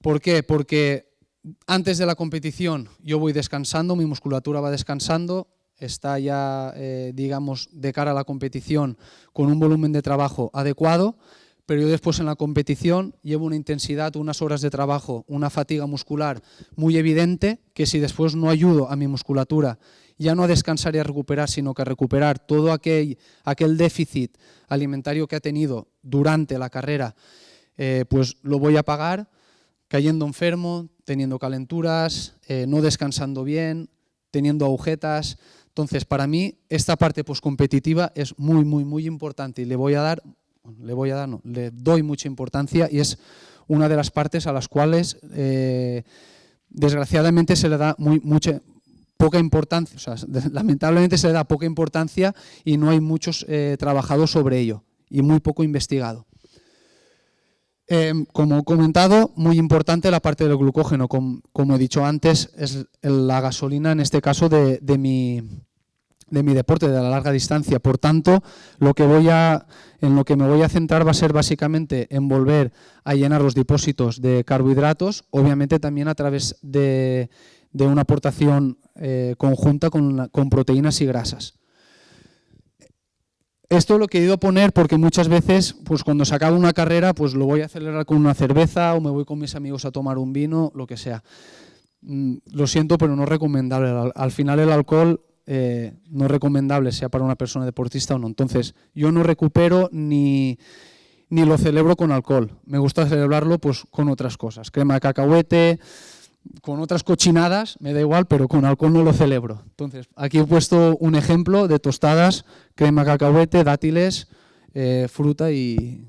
¿Por qué? Porque antes de la competición yo voy descansando, mi musculatura va descansando, está ya, digamos, de cara a la competición con un volumen de trabajo adecuado, pero yo después en la competición llevo una intensidad, unas horas de trabajo, una fatiga muscular muy evidente, que si después no ayudo a mi musculatura ya no a descansar y a recuperar, sino que a recuperar todo aquel déficit alimentario que ha tenido durante la carrera, pues lo voy a pagar cayendo enfermo, teniendo calenturas, no descansando bien, teniendo agujetas. Entonces, para mí, esta parte poscompetitiva es muy, muy, muy importante y le doy mucha importancia y es una de las partes a las cuales, desgraciadamente, se le da poca importancia, o sea, lamentablemente se le da poca importancia y no hay muchos trabajados sobre ello y muy poco investigado. Como he comentado, muy importante la parte del glucógeno, como he dicho antes, es la gasolina en este caso de mi deporte, de la larga distancia. Por tanto, en lo que me voy a centrar va a ser básicamente en volver a llenar los depósitos de carbohidratos, obviamente también a través de una aportación conjunta con proteínas y grasas. Esto lo he querido poner porque muchas veces, pues cuando se acaba una carrera, pues lo voy a celebrar con una cerveza o me voy con mis amigos a tomar un vino, lo que sea. Lo siento, pero no es recomendable. Al final el alcohol no es recomendable, sea para una persona deportista o no. Entonces, yo no recupero ni lo celebro con alcohol. Me gusta celebrarlo pues con otras cosas. Crema de cacahuete, con otras cochinadas, me da igual, pero con alcohol no lo celebro. Entonces, aquí he puesto un ejemplo de tostadas, crema de cacahuete, dátiles, fruta y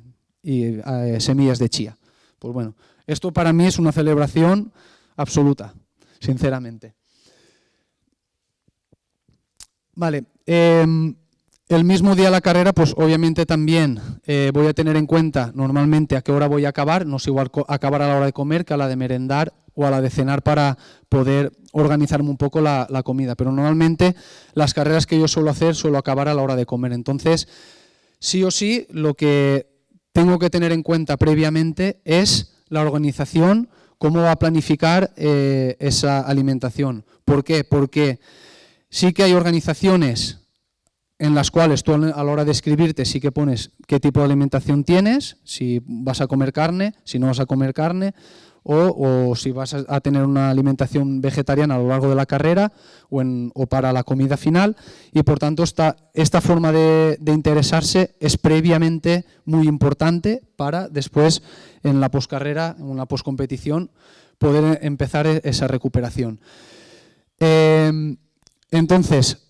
semillas de chía. Pues bueno, esto para mí es una celebración absoluta, sinceramente. Vale, el mismo día de la carrera, pues obviamente también voy a tener en cuenta normalmente a qué hora voy a acabar. No es igual acabar a la hora de comer que a la de merendar o a la de cenar para poder organizarme un poco la comida. Pero normalmente las carreras que yo suelo hacer suelo acabar a la hora de comer. Entonces, sí o sí, lo que tengo que tener en cuenta previamente es la organización, cómo va a planificar esa alimentación. ¿Por qué? Porque sí que hay organizaciones en las cuales tú a la hora de escribirte sí que pones qué tipo de alimentación tienes, si vas a comer carne, si no vas a comer carne, o si vas a tener una alimentación vegetariana a lo largo de la carrera o para la comida final, y por tanto esta forma de interesarse es previamente muy importante para después en la poscarrera, en la poscompetición, poder empezar esa recuperación. Entonces,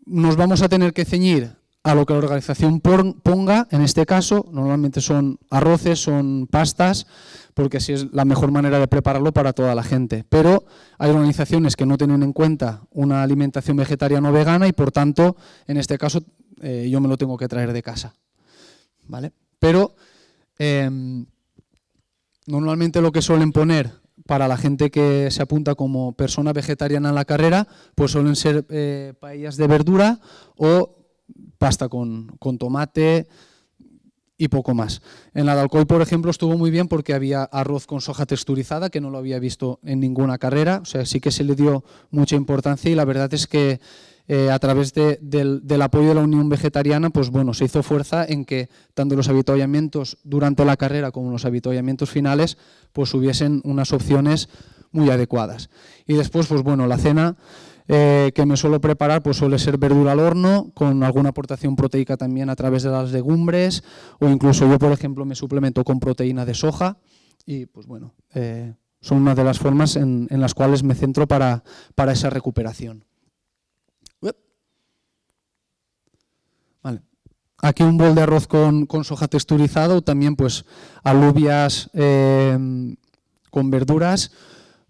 nos vamos a tener que ceñir a lo que la organización ponga. En este caso, normalmente son arroces, son pastas, porque así es la mejor manera de prepararlo para toda la gente. Pero hay organizaciones que no tienen en cuenta una alimentación vegetariana o vegana y, por tanto, en este caso, yo me lo tengo que traer de casa. ¿Vale? Pero normalmente lo que suelen poner para la gente que se apunta como persona vegetariana en la carrera, pues suelen ser paellas de verdura o pasta con tomate y poco más. En la de Alcoy, por ejemplo, estuvo muy bien porque había arroz con soja texturizada, que no lo había visto en ninguna carrera, o sea, sí que se le dio mucha importancia y la verdad es que a través del apoyo de la Unión Vegetariana, pues bueno, se hizo fuerza en que tanto los avituallamientos durante la carrera como los avituallamientos finales, pues hubiesen unas opciones muy adecuadas. Y después, pues bueno, la cena que me suelo preparar pues suele ser verdura al horno, con alguna aportación proteica también a través de las legumbres, o incluso yo, por ejemplo, me suplemento con proteína de soja y pues bueno, son una de las formas en las cuales me centro para esa recuperación. Vale. Aquí un bol de arroz con soja texturizado, también pues alubias con verduras,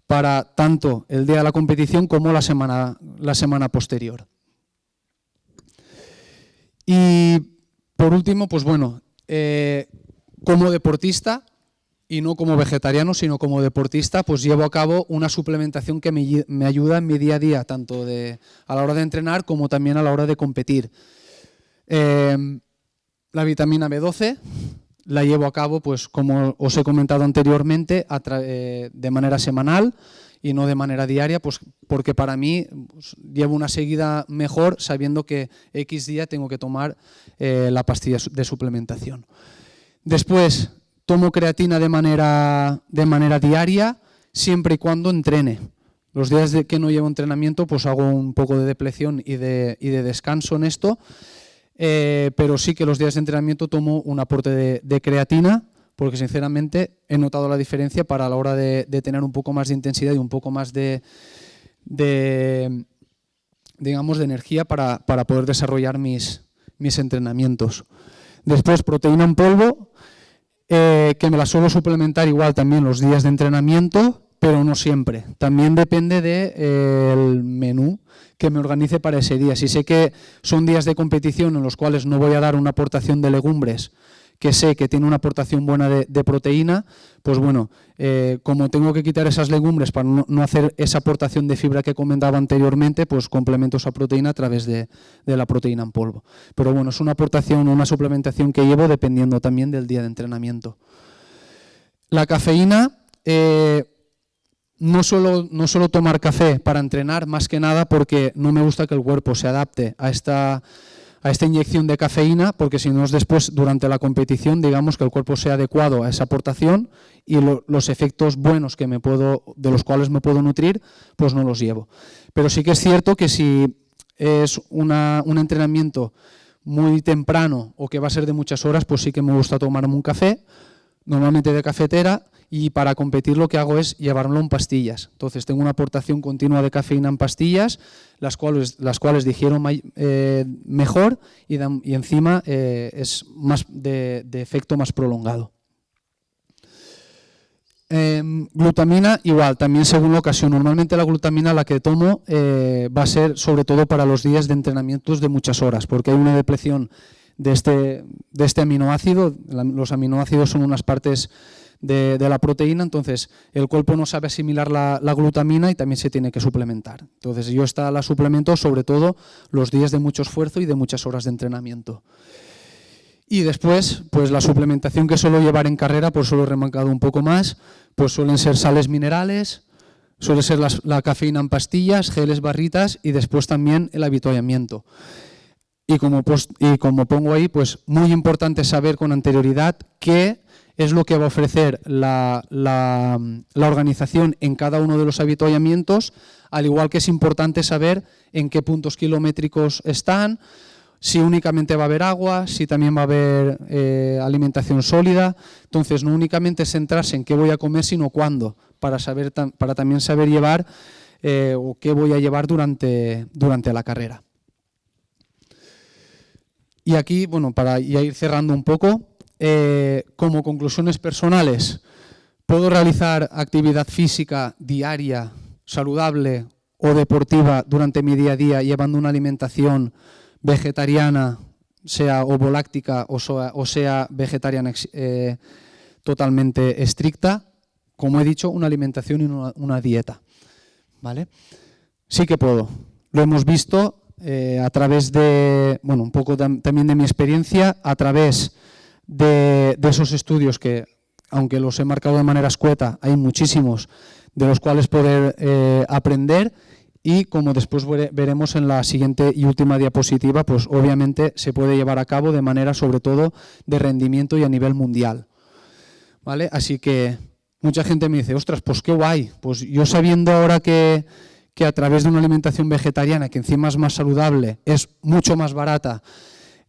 para tanto el día de la competición como la semana posterior. Y por último, pues bueno, como deportista y no como vegetariano, sino como deportista, pues llevo a cabo una suplementación que me ayuda en mi día a día, tanto a la hora de entrenar como también a la hora de competir. La vitamina B12 la llevo a cabo, pues como os he comentado anteriormente, de manera semanal y no de manera diaria, pues porque para mí pues, llevo una seguida mejor sabiendo que X día tengo que tomar la pastilla de suplementación. Después tomo creatina de manera diaria, siempre y cuando entrene. Los días que no llevo entrenamiento, pues hago un poco de depleción y de descanso en esto. Pero sí que los días de entrenamiento tomo un aporte de creatina, porque sinceramente he notado la diferencia para la hora de tener un poco más de intensidad y un poco más digamos, de energía para poder desarrollar mis entrenamientos. Después, proteína en polvo, que me la suelo suplementar igual también los días de entrenamiento, pero no siempre. También depende del menú que me organice para ese día. Si sé que son días de competición en los cuales no voy a dar una aportación de legumbres, que sé que tiene una aportación buena de proteína, pues bueno, como tengo que quitar esas legumbres para no hacer esa aportación de fibra que comentaba anteriormente, pues complemento esa proteína a través de la proteína en polvo. Pero bueno, es una aportación, una suplementación que llevo dependiendo también del día de entrenamiento. La cafeína... No suelo tomar café para entrenar, más que nada porque no me gusta que el cuerpo se adapte a esta inyección de cafeína, porque si no es después, durante la competición, digamos que el cuerpo sea adecuado a esa aportación y los efectos buenos de los cuales me puedo nutrir, pues no los llevo. Pero sí que es cierto que si es un entrenamiento muy temprano o que va a ser de muchas horas, pues sí que me gusta tomarme un café, normalmente de cafetera, y para competir lo que hago es llevármelo en pastillas. Entonces tengo una aportación continua de cafeína en pastillas, las cuales digiero mejor y encima es más de efecto más prolongado. Glutamina igual, también según la ocasión. Normalmente la glutamina la que tomo va a ser sobre todo para los días de entrenamientos de muchas horas, porque hay una depleción de este aminoácido. Los aminoácidos son unas partes de la proteína, entonces el cuerpo no sabe asimilar la glutamina y también se tiene que suplementar. Entonces yo la suplemento sobre todo los días de mucho esfuerzo y de muchas horas de entrenamiento. Y después, pues la suplementación que suelo llevar en carrera, pues solo he remarcado un poco más, pues suelen ser sales minerales, suele ser la cafeína en pastillas, geles, barritas y después también el avituallamiento. Y como pongo ahí, pues muy importante saber con anterioridad qué es lo que va a ofrecer la organización en cada uno de los avituallamientos, al igual que es importante saber en qué puntos kilométricos están, si únicamente va a haber agua, si también va a haber alimentación sólida. Entonces, no únicamente centrarse en qué voy a comer, sino cuándo, para también saber llevar o qué voy a llevar durante la carrera. Y aquí, bueno, para ya ir cerrando un poco, como conclusiones personales, puedo realizar actividad física diaria, saludable o deportiva durante mi día a día, llevando una alimentación vegetariana, sea ovoláctica o sea vegetariana totalmente estricta. Como he dicho, una alimentación y una dieta, ¿vale? Sí que puedo. Lo hemos visto a través de, bueno, un poco también de mi experiencia, a través de esos estudios que, aunque los he marcado de manera escueta, hay muchísimos de los cuales poder aprender. Y como después veremos en la siguiente y última diapositiva, pues obviamente se puede llevar a cabo de manera sobre todo de rendimiento y a nivel mundial, ¿vale? Así que mucha gente me dice, ostras, pues qué guay, pues yo sabiendo ahora que a través de una alimentación vegetariana, que encima es más saludable, es mucho más barata,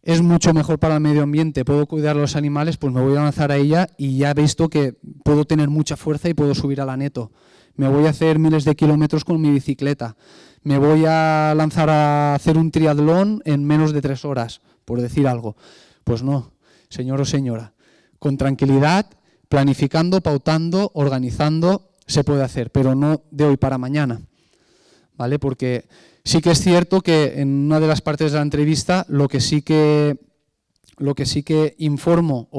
es mucho mejor para el medio ambiente, puedo cuidar a los animales, pues me voy a lanzar a ella y ya he visto que puedo tener mucha fuerza y puedo subir a la neto. Me voy a hacer miles de kilómetros con mi bicicleta. Me voy a lanzar a hacer un triatlón en menos de 3 horas, por decir algo. Pues no, señor o señora. Con tranquilidad, planificando, pautando, organizando, se puede hacer, pero no de hoy para mañana, ¿vale? Porque sí que es cierto que en una de las partes de la entrevista lo que sí que informo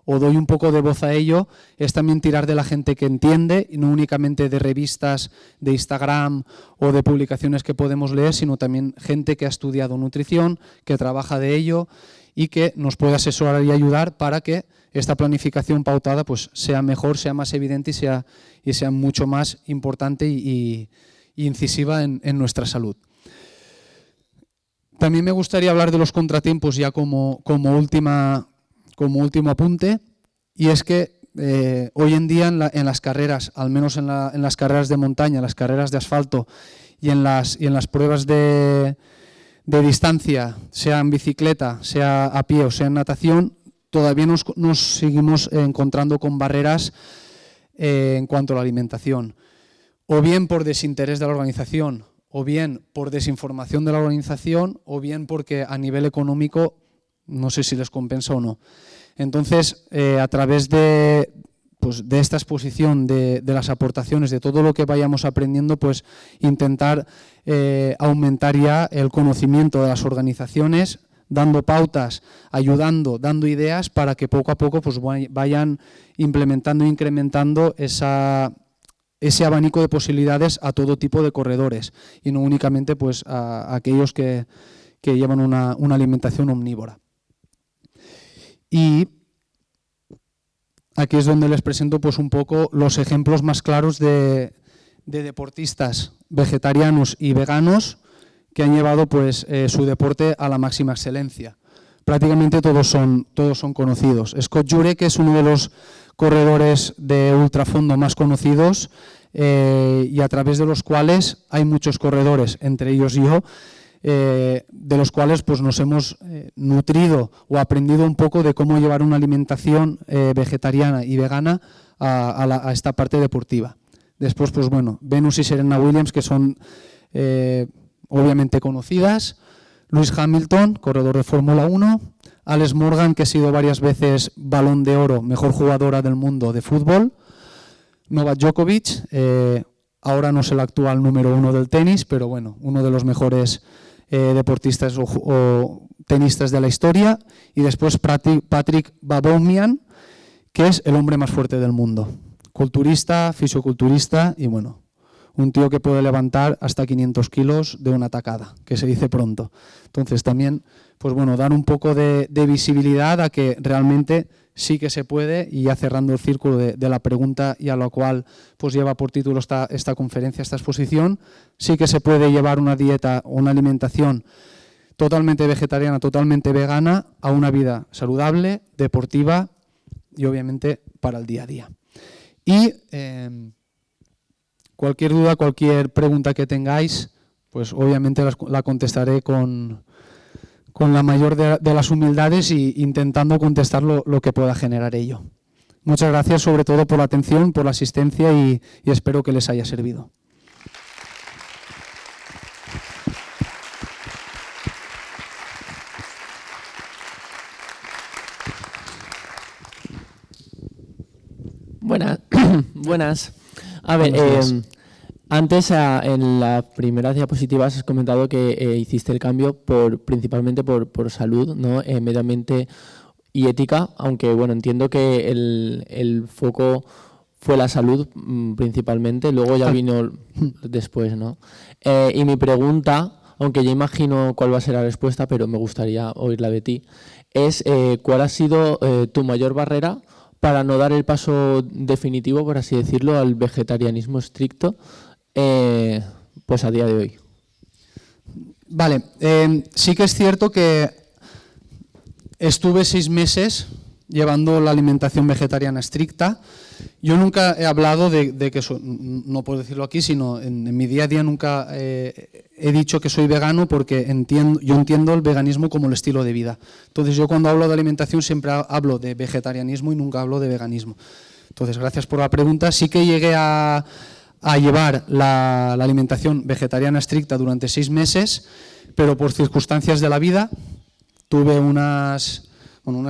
o doy un poco de voz a ello, es también tirar de la gente que entiende, y no únicamente de revistas de Instagram o de publicaciones que podemos leer, sino también gente que ha estudiado nutrición, que trabaja de ello y que nos puede asesorar y ayudar para que esta planificación pautada pues sea mejor, sea más evidente y sea mucho más importante y incisiva en nuestra salud. También me gustaría hablar de los contratiempos ya como último apunte, y es que hoy en día en las carreras, al menos en las carreras de montaña, las carreras de asfalto y en las pruebas de distancia, sea en bicicleta, sea a pie o sea en natación, todavía nos seguimos encontrando con barreras en cuanto a la alimentación, o bien por desinterés de la organización, o bien por desinformación de la organización, o bien porque a nivel económico no sé si les compensa o no. Entonces, a través de esta exposición, de las aportaciones, de todo lo que vayamos aprendiendo, pues intentar aumentar ya el conocimiento de las organizaciones, dando pautas, ayudando, dando ideas para que poco a poco pues, vayan implementando e incrementando ese abanico de posibilidades a todo tipo de corredores y no únicamente pues, a aquellos que llevan una alimentación omnívora. Y aquí es donde les presento pues, un poco los ejemplos más claros de deportistas vegetarianos y veganos que han llevado pues, su deporte a la máxima excelencia. Prácticamente todos son conocidos. Scott Jurek es uno de los corredores de ultrafondo más conocidos y a través de los cuales hay muchos corredores, entre ellos yo, de los cuales pues, nos hemos nutrido o aprendido un poco de cómo llevar una alimentación vegetariana y vegana a esta parte deportiva. Después, pues bueno, Venus y Serena Williams, que son obviamente conocidas, Lewis Hamilton, corredor de Fórmula 1, Alex Morgan, que ha sido varias veces Balón de Oro, mejor jugadora del mundo de fútbol, Novak Djokovic, ahora no es el actual número 1 del tenis, pero bueno, uno de los mejores deportistas o tenistas de la historia, y después Patrick Baboumian, que es el hombre más fuerte del mundo, culturista, fisioculturista y bueno, un tío que puede levantar hasta 500 kilos de una tacada, que se dice pronto. Entonces también, pues bueno, dar un poco de visibilidad a que realmente sí que se puede, y ya cerrando el círculo de la pregunta y a la cual pues lleva por título esta conferencia, esta exposición, sí que se puede llevar una dieta o una alimentación totalmente vegetariana, totalmente vegana, a una vida saludable, deportiva y obviamente para el día a día. Y cualquier duda, cualquier pregunta que tengáis, pues obviamente la contestaré con la mayor de las humildades y intentando contestar lo que pueda generar ello. Muchas gracias sobre todo por la atención, por la asistencia y espero que les haya servido. Buenas. A ver, antes en las primeras diapositivas has comentado que hiciste el cambio principalmente por salud, ¿no? Medio ambiente y ética, aunque bueno, entiendo que el foco fue la salud principalmente, luego ya vino después, ¿no? Y mi pregunta, aunque ya imagino cuál va a ser la respuesta, pero me gustaría oírla de ti, es cuál ha sido tu mayor barrera para no dar el paso definitivo, por así decirlo, al vegetarianismo estricto, pues a día de hoy. Vale, sí que es cierto que estuve 6 meses llevando la alimentación vegetariana estricta. Yo nunca he hablado de que no puedo decirlo aquí, sino en mi día a día nunca he dicho que soy vegano, porque yo entiendo el veganismo como el estilo de vida. Entonces yo cuando hablo de alimentación siempre hablo de vegetarianismo y nunca hablo de veganismo. Entonces, gracias por la pregunta. Sí que llegué a llevar la alimentación vegetariana estricta durante 6 meses, pero por circunstancias de la vida tuve unas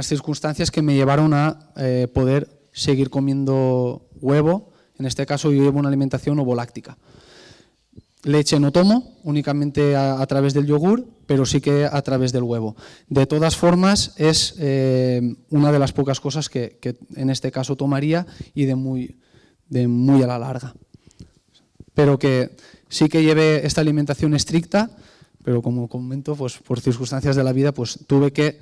circunstancias que me llevaron a poder seguir comiendo huevo. En este caso yo llevo una alimentación ovoláctica. Leche no tomo, únicamente a través del yogur, pero sí que a través del huevo. De todas formas, es una de las pocas cosas que en este caso tomaría, y de muy a la larga. Pero que sí que llevé esta alimentación estricta, pero como comento, pues por circunstancias de la vida, pues tuve que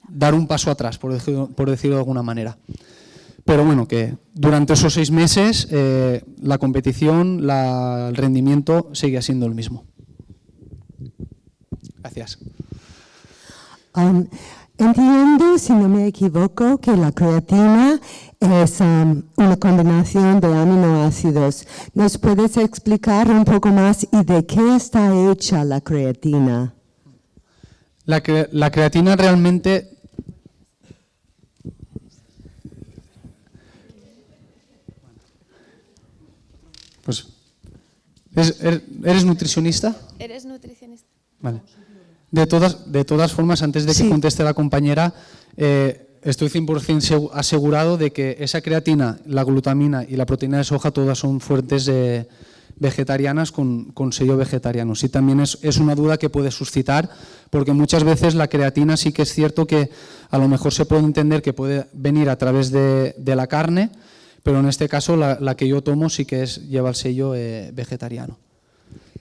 dar un paso atrás, por decirlo de alguna manera. Pero bueno, que durante esos 6 meses la competición, el rendimiento seguía siendo el mismo. Gracias. Entiendo, si no me equivoco, que la creatina es una combinación de aminoácidos. ¿Nos puedes explicar un poco más y de qué está hecha la creatina? La creatina realmente... Pues, ¿eres nutricionista? ¿Eres nutricionista? Vale. De todas formas, antes de que conteste la compañera, estoy 100% asegurado de que esa creatina, la glutamina y la proteína de soja todas son fuentes vegetarianas con sello vegetariano. Sí, también es una duda que puede suscitar, porque muchas veces la creatina sí que es cierto que a lo mejor se puede entender que puede venir a través de la carne, pero en este caso la que yo tomo sí que lleva el sello vegetariano.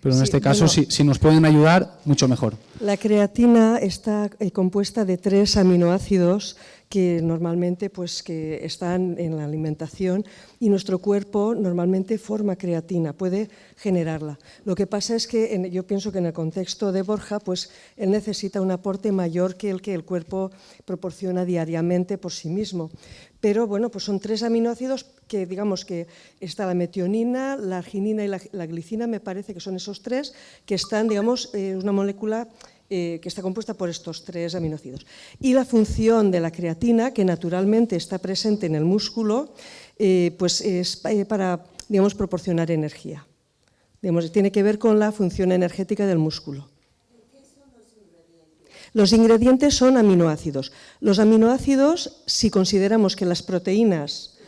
Pero en este caso, bueno, si nos pueden ayudar, mucho mejor. La creatina está compuesta de 3 aminoácidos que normalmente que están en la alimentación, y nuestro cuerpo normalmente forma creatina, puede generarla. Lo que pasa es que yo pienso que en el contexto de Borja, pues él necesita un aporte mayor que el cuerpo proporciona diariamente por sí mismo. Pero bueno, pues son 3 aminoácidos que digamos que está la metionina, la arginina y la glicina, me parece que son esos 3 que están, digamos, una molécula que está compuesta por estos 3 aminoácidos. Y la función de la creatina, que naturalmente está presente en el músculo, pues es para, digamos, proporcionar energía. Digamos, tiene que ver con la función energética del músculo. Los ingredientes son aminoácidos. Los aminoácidos, si consideramos que las proteínas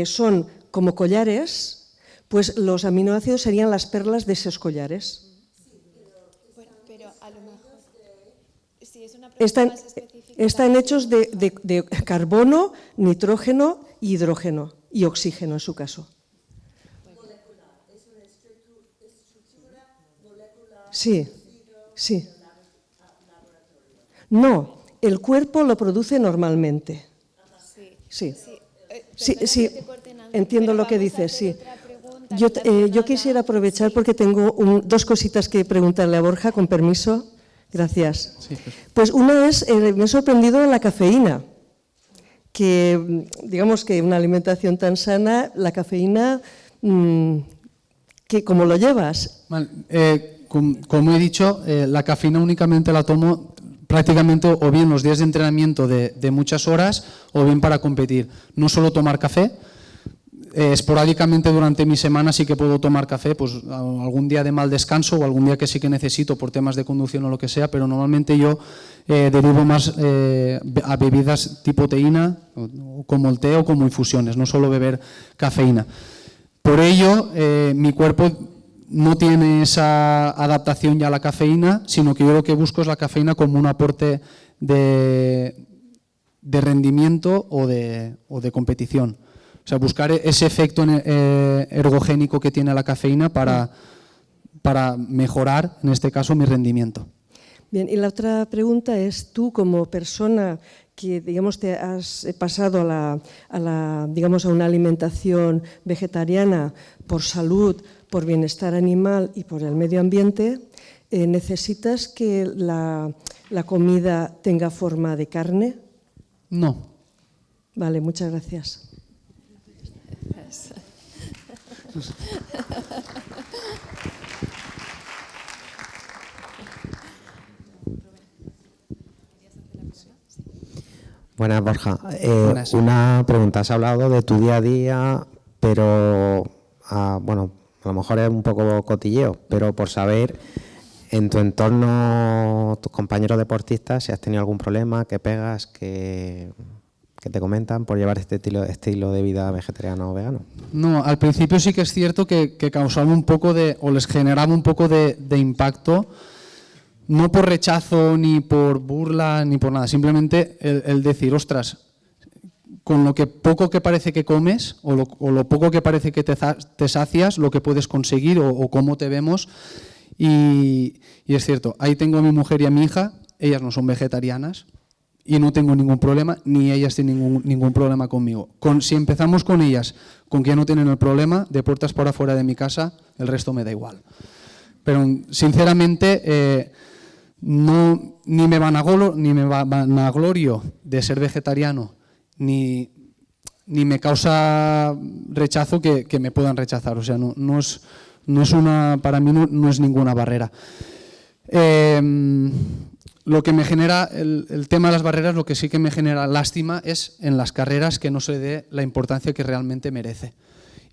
son como collares, pues los aminoácidos serían las perlas de esos collares. Pero a lo mejor, si es una pregunta más específica... Están hechos de carbono, nitrógeno, hidrógeno y oxígeno en su caso. ¿Es una estructura molecular? Sí, sí. No, el cuerpo lo produce normalmente. Sí, sí, entiendo lo que dices, sí. Yo quisiera aprovechar porque tengo 2 cositas que preguntarle a Borja, con permiso. Gracias. Pues una es, me ha sorprendido la cafeína, que digamos que una alimentación tan sana, la cafeína, ¿cómo lo llevas? Como he dicho, la cafeína únicamente la tomo prácticamente o bien los días de entrenamiento de muchas horas o bien para competir. No suelo tomar café, esporádicamente durante mi semana sí que puedo tomar café, pues algún día de mal descanso o algún día que sí que necesito por temas de conducción o lo que sea, pero normalmente yo derivo más a bebidas tipo teína, como el té o como infusiones, no suelo beber cafeína. Por ello, mi cuerpo no tiene esa adaptación ya a la cafeína, sino que yo lo que busco es la cafeína como un aporte de rendimiento o de competición. O sea, buscar ese efecto ergogénico que tiene la cafeína para mejorar, en este caso, mi rendimiento. Bien, y la otra pregunta es, tú como persona que, digamos, te has pasado digamos, a una alimentación vegetariana por salud, por bienestar animal y por el medio ambiente, ¿necesitas que la comida tenga forma de carne? No. Vale, muchas gracias. Buenas, Borja. Buenas. Una pregunta. Has hablado de tu día a día, pero bueno, a lo mejor es un poco cotilleo, pero por saber en tu entorno, tus compañeros deportistas, si has tenido algún problema, qué pegas, que te comentan por llevar este estilo de vida vegetariano o vegano. No, al principio sí que es cierto que causaba un poco o les generaba un poco de impacto, no por rechazo, ni por burla, ni por nada, simplemente el decir, ostras, con lo poco que parece que comes o lo poco que parece que te sacias, lo que puedes conseguir o cómo te vemos. Y es cierto, ahí tengo a mi mujer y a mi hija, ellas no son vegetarianas y no tengo ningún problema, ni ellas tienen ningún problema conmigo. Si empezamos con ellas, con que no tienen el problema, de puertas para afuera de mi casa, el resto me da igual. Pero sinceramente, ni me vanaglorio de ser vegetariano, ni me causa rechazo que me puedan rechazar. O sea, no es una, para mí no es ninguna barrera. Lo que me genera, el tema de las barreras, lo que sí que me genera lástima es en las carreras que no se dé la importancia que realmente merece.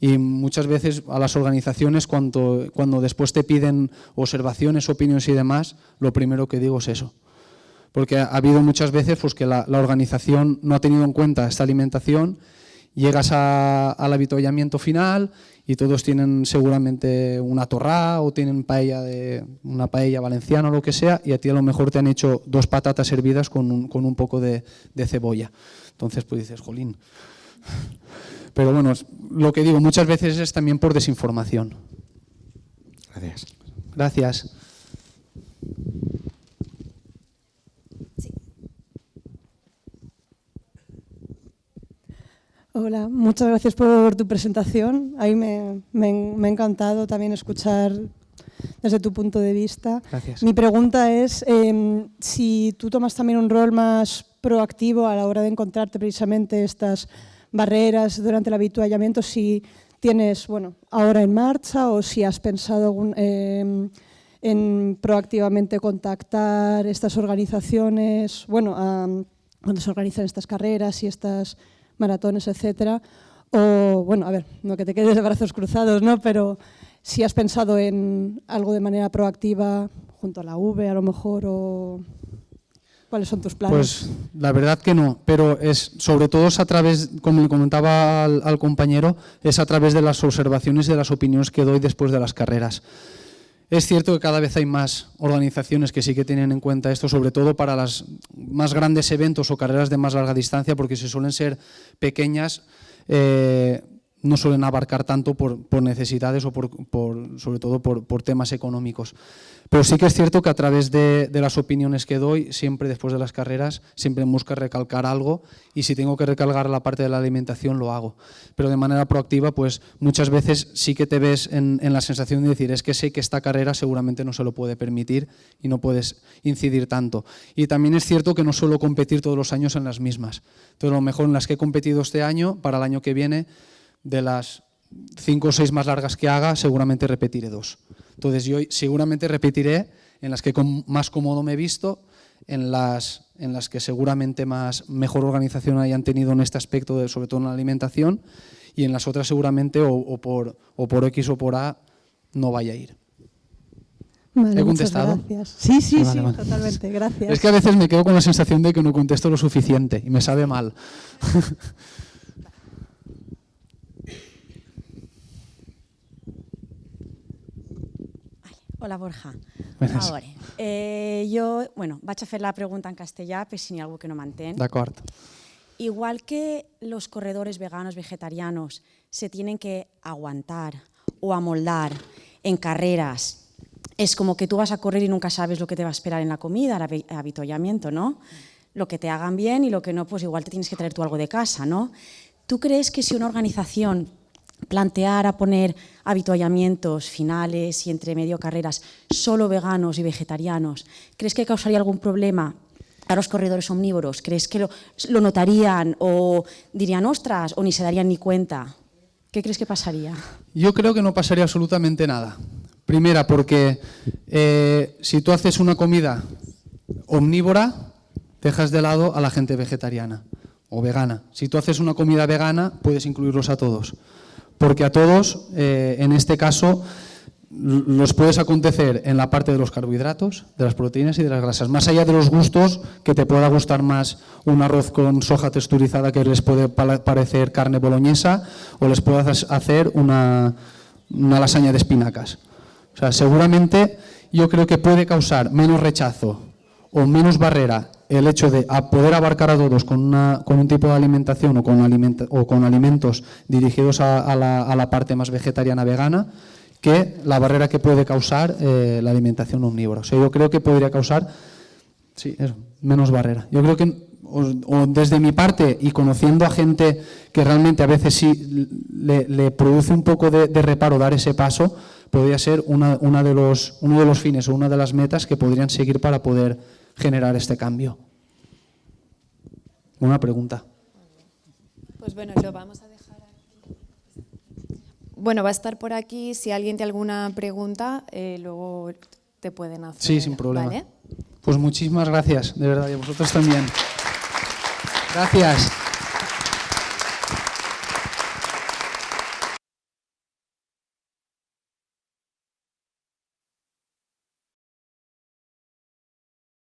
Y muchas veces a las organizaciones, cuando después te piden observaciones, opiniones y demás, lo primero que digo es eso. Porque ha habido muchas veces pues, que la organización no ha tenido en cuenta esta alimentación, llegas al avituallamiento final y todos tienen seguramente una torrá o tienen una paella valenciana o lo que sea, y a ti a lo mejor te han hecho 2 patatas hervidas con un poco de cebolla. Entonces pues dices, jolín. Pero bueno, lo que digo, muchas veces es también por desinformación. Gracias. Gracias. Hola, muchas gracias por tu presentación. A mí me ha encantado también escuchar desde tu punto de vista. Gracias. Mi pregunta es si tú tomas también un rol más proactivo a la hora de encontrarte precisamente estas barreras durante el habituallamiento, si tienes ahora en marcha o si has pensado en proactivamente contactar estas organizaciones, cuando se organizan estas carreras y estas maratones, etcétera, o no que te quedes de brazos cruzados, ¿no? Pero si has pensado en algo de manera proactiva junto a la UVE a lo mejor, o ¿cuáles son tus planes? Pues la verdad que no, pero sobre todo es a través, como le comentaba al compañero, es a través de las observaciones y de las opiniones que doy después de las carreras. Es cierto que cada vez hay más organizaciones que sí que tienen en cuenta esto, sobre todo para los más grandes eventos o carreras de más larga distancia, porque si suelen ser pequeñas, no suelen abarcar tanto por necesidades o sobre todo por temas económicos. Pero sí que es cierto que a través de las opiniones que doy, siempre después de las carreras, siempre busco recalcar algo, y si tengo que recalcar la parte de la alimentación lo hago. Pero de manera proactiva, pues muchas veces sí que te ves en la sensación de decir, es que sé que esta carrera seguramente no se lo puede permitir y no puedes incidir tanto. Y también es cierto que no suelo competir todos los años en las mismas. Entonces, a lo mejor en las que he competido este año, para el año que viene, de las 5 o 6 más largas que haga, seguramente repetiré 2. Entonces yo seguramente repetiré en las que más cómodo me he visto, en las que seguramente mejor organización hayan tenido en este aspecto, sobre todo en la alimentación, y en las otras seguramente o por X o por A no vaya a ir. Vale, ¿He contestado? Gracias. Sí, Vale. totalmente, gracias. Es que a veces me quedo con la sensación de que no contesto lo suficiente y me sabe mal. Hola, Borja. Buenas. A veure, jo vaig a fer la pregunta en castellà per si n'hi ha algú que no m'entén. D'acord. Igual que los corredores veganos, vegetarianos, se tienen que aguantar o amoldar en carreras es como que tú vas a correr y nunca sabes lo que te va a esperar en la comida, el avituallamiento, ¿no? Lo que te hagan bien y lo que no, pues igual te tienes que traer tú algo de casa, ¿no? ¿Tú crees que si una organización planteara poner avituallamientos finales y entre medio carreras solo veganos y vegetarianos, crees que causaría algún problema a los corredores omnívoros? ¿Crees que lo notarían o dirían, ostras, o ni se darían ni cuenta? ¿Qué crees que pasaría? Yo creo que no pasaría absolutamente nada. Primera, porque si tú haces una comida omnívora, dejas de lado a la gente vegetariana o vegana. Si tú haces una comida vegana, puedes incluirlos a todos. Porque a todos, en este caso, los puedes acontecer en la parte de los carbohidratos, de las proteínas y de las grasas. Más allá de los gustos, que te pueda gustar más un arroz con soja texturizada que les puede parecer carne boloñesa, o les puedes hacer una lasaña de espinacas. O sea, seguramente yo creo que puede causar menos rechazo o menos barrera el hecho de poder abarcar a todos con un tipo de alimentación o con alimentos dirigidos a la parte más vegetariana vegana, que la barrera que puede causar la alimentación omnívora. O sea, yo creo que podría causar menos barrera. Yo creo que, o desde mi parte, y conociendo a gente que realmente a veces sí le produce un poco de reparo dar ese paso, podría ser uno de los fines o una de las metas que podrían seguir para poder generar este cambio. Una pregunta. Pues bueno, lo vamos a dejar aquí. Bueno, va a estar por aquí. Si alguien tiene alguna pregunta, luego te pueden hacer. Sí, sin problema. ¿Vale? Pues muchísimas gracias, de verdad, y a vosotros también. Gracias.